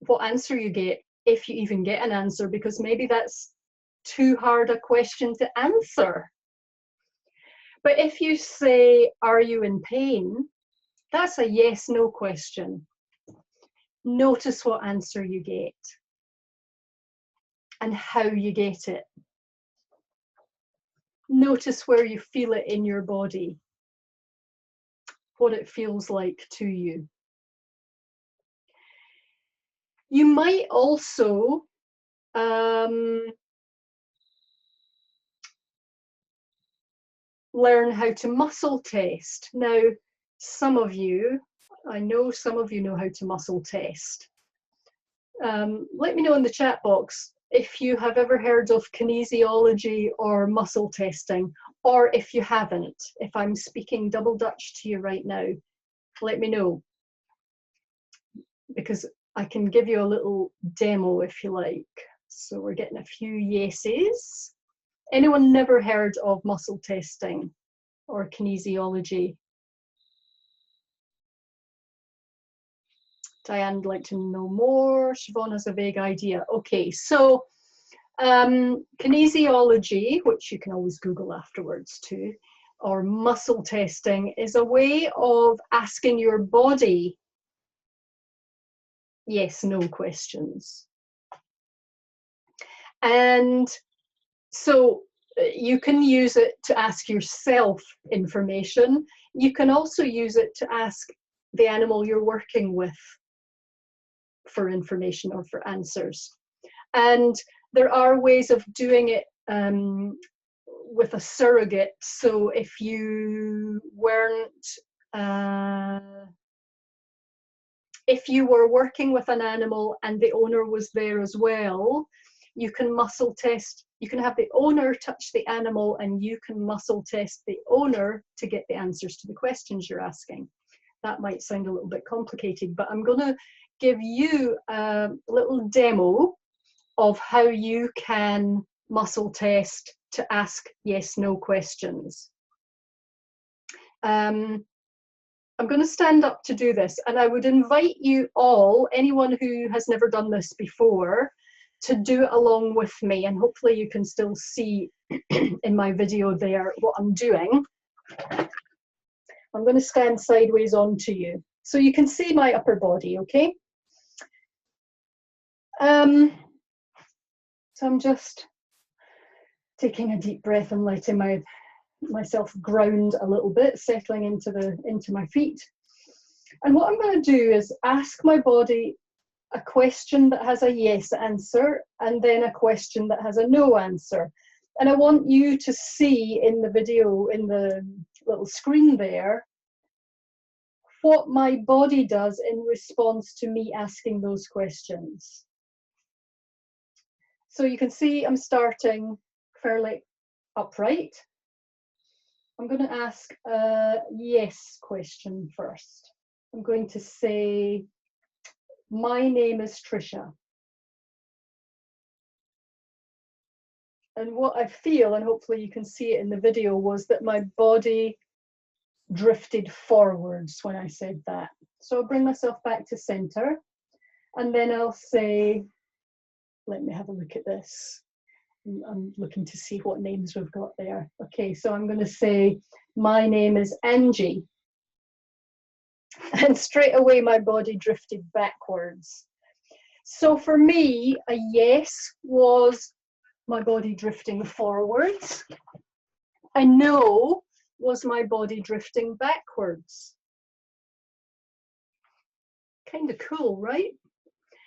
what answer you get, if you even get an answer, because maybe that's too hard a question to answer. But if you say, are you in pain? That's a yes/no question. Notice what answer you get and how you get it. Notice where you feel it in your body, what it feels like to you. You might also learn how to muscle test. Now, some of you, I know some of you know how to muscle test. Let me know in the chat box if you have ever heard of kinesiology or muscle testing, or if you haven't. If I'm speaking double Dutch to you right now, let me know, because I can give you a little demo if you like. So we're getting a few yeses. Anyone never heard of muscle testing or kinesiology? Diane would like to know more. Siobhan has a vague idea. Okay, so kinesiology, which you can always Google afterwards too, or muscle testing, is a way of asking your body yes, no questions. And so you can use it to ask yourself information. You can also use it to ask the animal you're working with for information or for answers. And there are ways of doing it with a surrogate. So if you weren't, if you were working with an animal and the owner was there as well, you can muscle test. You can have the owner touch the animal and you can muscle test the owner to get the answers to the questions you're asking. That might sound a little bit complicated, but I'm going to give you a little demo of how you can muscle test to ask yes/no questions. I'm going to stand up to do this, and I would invite you all, anyone who has never done this before, to do it along with me, and hopefully you can still see in my video there what I'm doing. I'm going to stand sideways onto you so you can see my upper body, okay? So I'm just taking a deep breath and letting myself ground a little bit, settling into my feet. And what I'm going to do is ask my body a question that has a yes answer and then a question that has a no answer. And I want you to see in the video, in the little screen there, what my body does in response to me asking those questions. So you can see I'm starting fairly upright. I'm going to ask a yes question first. I'm going to say, my name is Trisha. And what I feel, and hopefully you can see it in the video, was that my body drifted forwards when I said that. So I'll bring myself back to center, and then I'll say, let me have a look at this. I'm looking to see what names we've got there. Okay, so I'm going to say, my name is Angie. And straight away my body drifted backwards. So for me, a yes was my body drifting forwards. A no was my body drifting backwards. Kind of cool, right?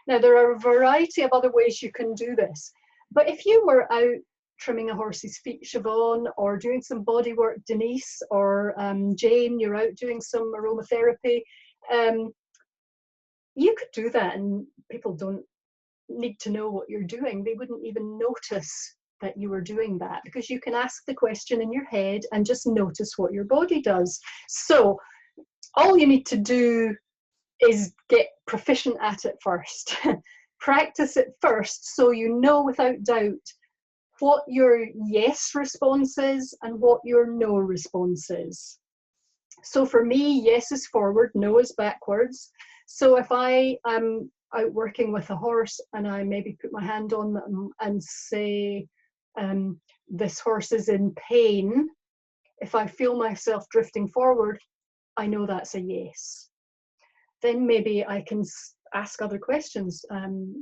Now, there are a variety of other ways you can do this. But if you were out trimming a horse's feet, Siobhan, or doing some body work, Denise, or Jane, you're out doing some aromatherapy, you could do that and people don't need to know what you're doing. They wouldn't even notice that you were doing that, because you can ask the question in your head and just notice what your body does. So all you need to do is get proficient at it first. Practice it first so you know without doubt what your yes response is and what your no response is. So for me, yes is forward, no is backwards. So if I am out working with a horse and I maybe put my hand on them and say, this horse is in pain, if I feel myself drifting forward, I know that's a yes. Then maybe I can ask other questions.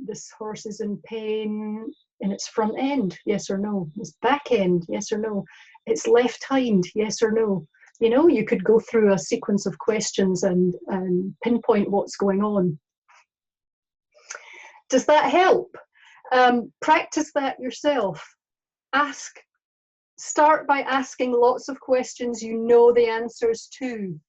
This horse is in pain in its front end, yes or no? Its back end, yes or no? Its left hind, yes or no? You know, you could go through a sequence of questions and pinpoint what's going on. Does that help? Practice that yourself. Ask start by asking lots of questions you know the answers to.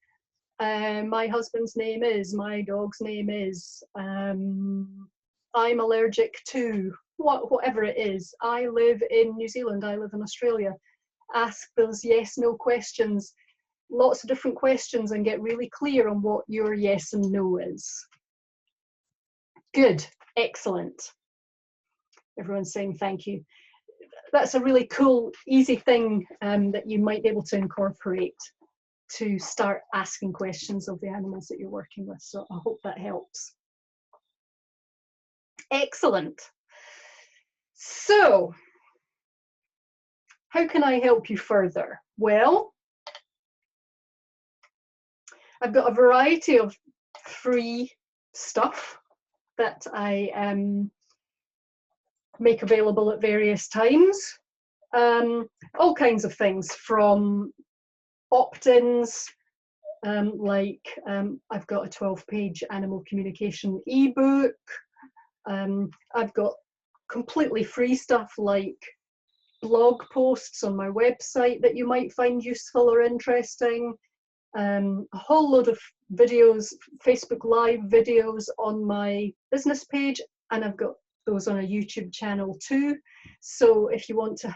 My husband's name is, my dog's name is, I'm allergic to, whatever it is. I live in New Zealand, I live in Australia. Ask those yes, no questions, lots of different questions, and get really clear on what your yes and no is. Good, excellent. Everyone's saying thank you. That's a really cool, easy thing that you might be able to incorporate to start asking questions of the animals that you're working with. So I hope that helps. Excellent. So, how can I help you further? Well, I've got a variety of free stuff that I make available at various times. All kinds of things, from opt-ins, like I've got a 12-page animal communication ebook. I've got completely free stuff like blog posts on my website that you might find useful or interesting. A whole load of videos, Facebook Live videos on my business page, and I've got those on a YouTube channel too. So if you want to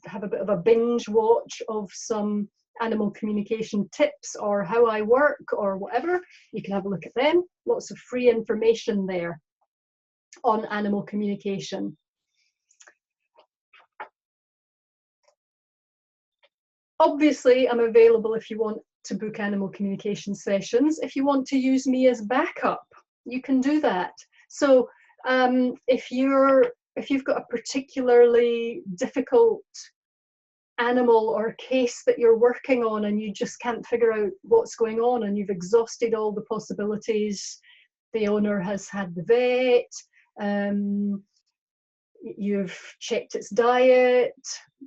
have a bit of a binge watch of some animal communication tips or how I work or whatever, you can have a look at them. Lots of free information there on animal communication. Obviously, I'm available if you want to book animal communication sessions. If you want to use me as backup, you can do that. So if you've got a particularly difficult animal or case that you're working on and you just can't figure out what's going on, and you've exhausted all the possibilities, the owner has had the vet, you've checked its diet,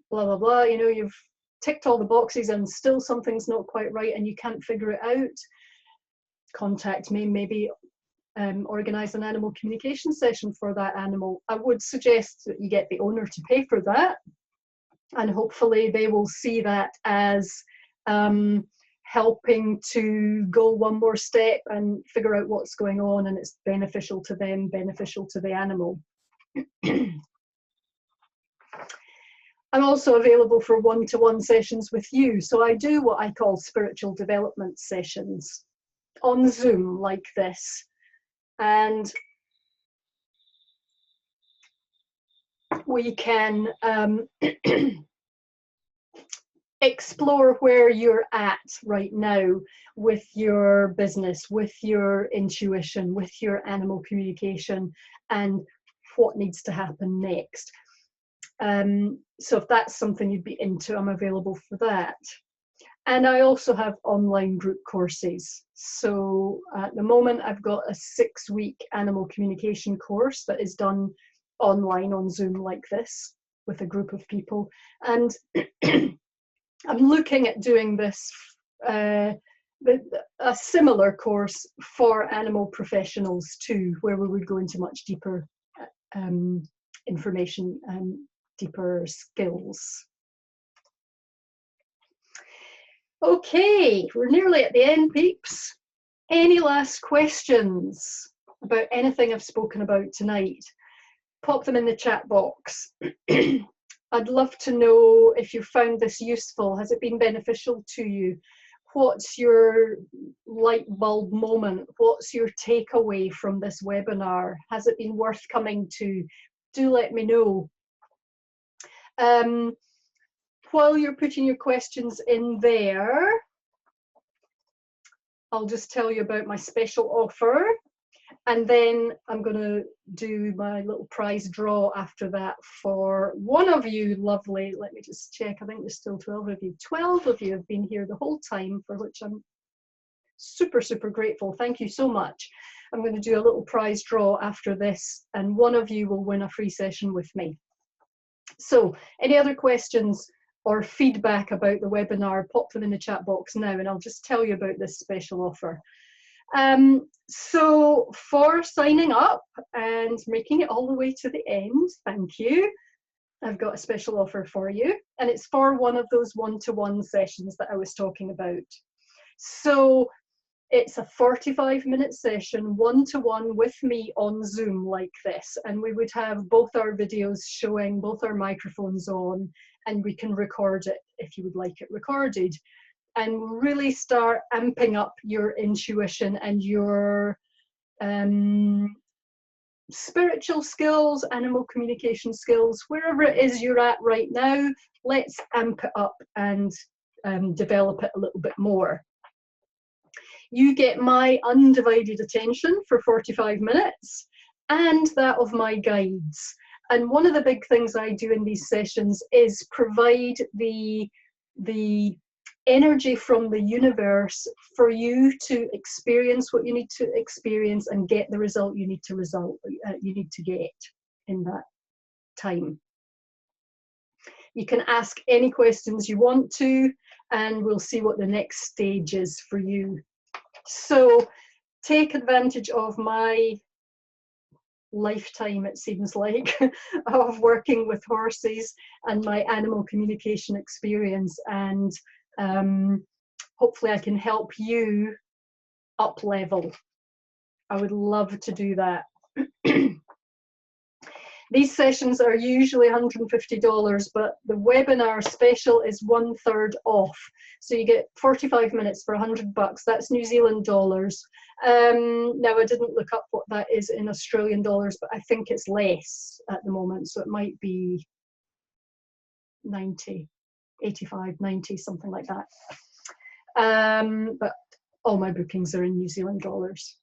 blah blah blah, you know, you've ticked all the boxes and still something's not quite right and you can't figure it out, contact me. Maybe organise an animal communication session for that animal. I would suggest that you get the owner to pay for that, and hopefully they will see that as helping to go one more step and figure out what's going on, and it's beneficial to them, beneficial to the animal. I'm also available for one-to-one sessions with you. So I do what I call spiritual development sessions on Zoom like this. And we can explore where you're at right now with your business, with your intuition, with your animal communication, and what needs to happen next. So if that's something you'd be into, I'm available for that. And I also have online group courses. So at the moment, I've got a 6-week animal communication course that is done online on Zoom like this with a group of people. And I'm looking at doing this, a similar course for animal professionals too, where we would go into much deeper information and deeper skills. Okay, we're nearly at the end, peeps. Any last questions about anything I've spoken about tonight? Pop them in the chat box. I'd love to know if you found this useful. Has it been beneficial to you? What's your light bulb moment? What's your takeaway from this webinar? Has it been worth coming to? Do let me know. While you're putting your questions in there, I'll just tell you about my special offer, and then I'm going to do my little prize draw after that for one of you. Lovely, let me just check, I think there's still 12 of you. 12 of you have been here the whole time, for which I'm super, super grateful. Thank you so much. I'm going to do a little prize draw after this, and one of you will win a free session with me. So, any other questions or feedback about the webinar, pop them in the chat box now, and I'll just tell you about this special offer. So for signing up and making it all the way to the end, thank you. I've got a special offer for you, and it's for one of those one-to-one sessions that I was talking about. So it's a 45-minute session, one-to-one with me on Zoom like this, and we would have both our videos showing, both our microphones on, and we can record it if you would like it recorded, and really start amping up your intuition and your spiritual skills, animal communication skills, wherever it is you're at right now. Let's amp it up and develop it a little bit more. You get my undivided attention for 45 minutes and that of my guides. And one of the big things I do in these sessions is provide the energy from the universe for you to experience what you need to experience and get the result you need to get in that time. You can ask any questions you want to, and we'll see what the next stage is for you. So take advantage of my lifetime, it seems like, of working with horses and my animal communication experience, and hopefully I can help you up level. I would love to do that. These sessions are usually $150, but the webinar special is 1/3 off. So you get 45 minutes for $100. That's New Zealand dollars. Now I didn't look up what that is in Australian dollars, but I think it's less at the moment. So it might be 90, 85, 90, something like that. But all my bookings are in New Zealand dollars.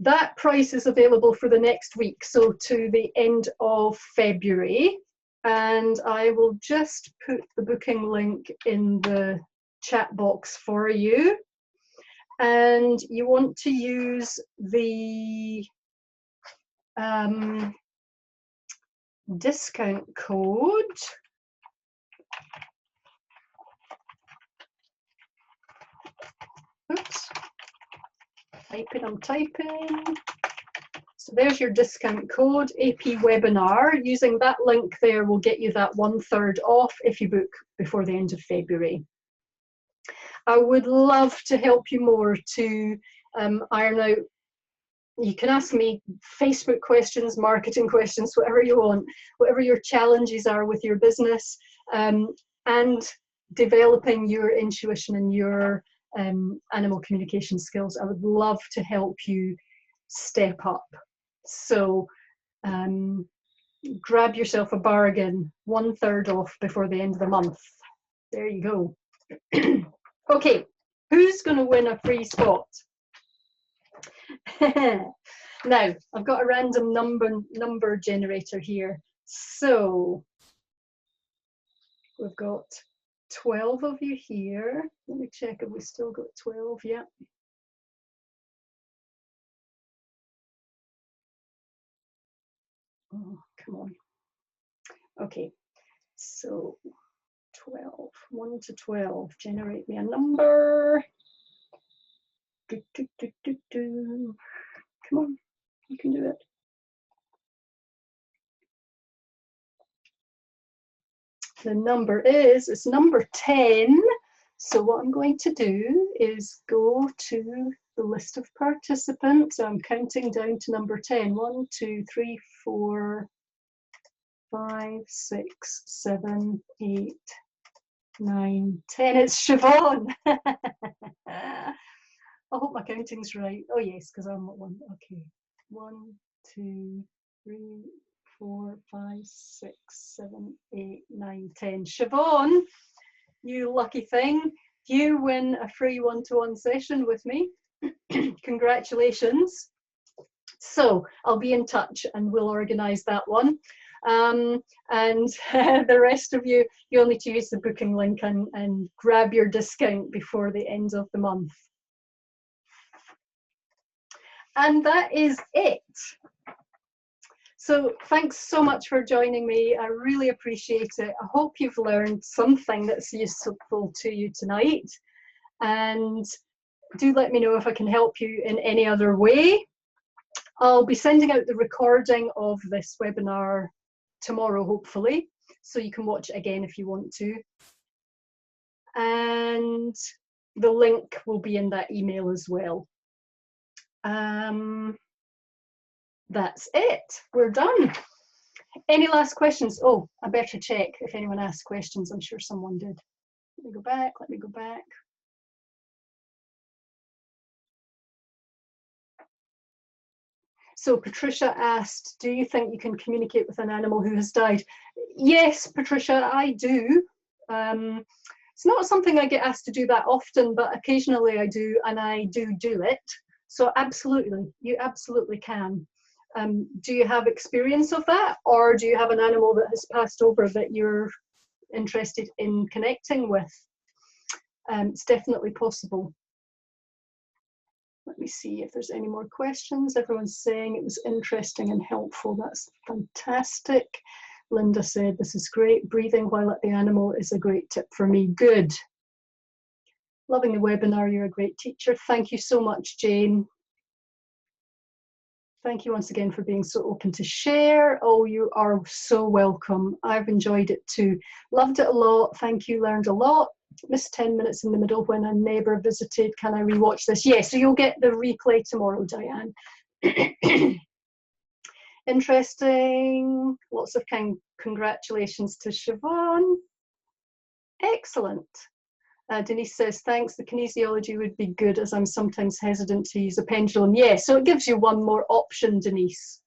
That price is available for the next week, so to the end of February. And I will just put the booking link in the chat box for you. And you want to use the discount code. Oops. I'm typing. So there's your discount code, APWEBINAR. Using that link there will get you that 1/3 off if you book before the end of February. I would love to help you more to iron out. You can ask me Facebook questions, marketing questions, whatever you want, whatever your challenges are with your business, and developing your intuition and your animal communication skills. I would love to help you step up. So grab yourself a bargain, 1/3 off before the end of the month. There you go. Okay, who's going to win a free spot? Now, I've got a random number generator here. So we've got 12 of you here. Let me check if we've still got 12. Yeah. Oh, come on. Okay, so 12, 1 to 12. Generate me a number. Come on, you can do it. The number is, it's number 10. So what I'm going to do is go to the list of participants. I'm counting down to number 10. 1, 2, 3, 4, 5, 6, 7, 8, 9, 10. It's Siobhan. I hope my counting's right. Oh yes, because I'm at 1. Okay. 1, 2, 3, 4, 5, 6, 7, 8, 9, 10. Siobhan, you lucky thing. You win a free one-to-one session with me. Congratulations. So I'll be in touch and we'll organise that one. And the rest of you, you'll need to use the booking link and grab your discount before the end of the month. And that is it. So thanks so much for joining me. I really appreciate it. I hope you've learned something that's useful to you tonight. And do let me know if I can help you in any other way. I'll be sending out the recording of this webinar tomorrow, hopefully, so you can watch it again if you want to. And the link will be in that email as well. That's it. We're done. Any last questions? Oh, I better check if anyone asked questions. I'm sure someone did. Let me go back. Let me go back. So Patricia asked, do you think you can communicate with an animal who has died? Yes, Patricia, I do. It's not something I get asked to do that often, but occasionally I do, and I do it. So absolutely, you absolutely can. Do you have experience of that, or do you have an animal that has passed over that you're interested in connecting with? It's definitely possible. Let me see if there's any more questions. Everyone's saying it was interesting and helpful. That's fantastic. Linda said, this is great. Breathing while at the animal is a great tip for me. Good. Loving the webinar. You're a great teacher. Thank you so much, Jane. Thank you once again for being so open to share. Oh, you are so welcome. I've enjoyed it too. Loved it a lot. Thank you. Learned a lot. Missed 10 minutes in the middle when a neighbour visited. Can I rewatch this? Yes, so you'll get the replay tomorrow, Diane. Interesting. Lots of congratulations to Siobhan. Excellent. Denise says, thanks, the kinesiology would be good as I'm sometimes hesitant to use a pendulum. Yeah, so it gives you one more option, Denise.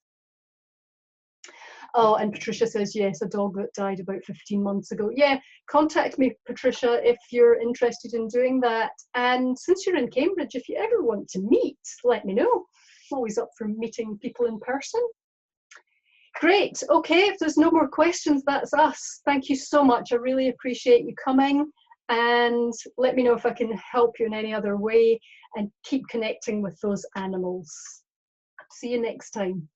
Oh, and Patricia says, yes, a dog that died about 15 months ago. Yeah, contact me, Patricia, if you're interested in doing that. And since you're in Cambridge, if you ever want to meet, let me know. I'm always up for meeting people in person. Great. Okay, if there's no more questions, that's us. Thank you so much. I really appreciate you coming. And let me know if I can help you in any other way, and keep connecting with those animals. See you next time.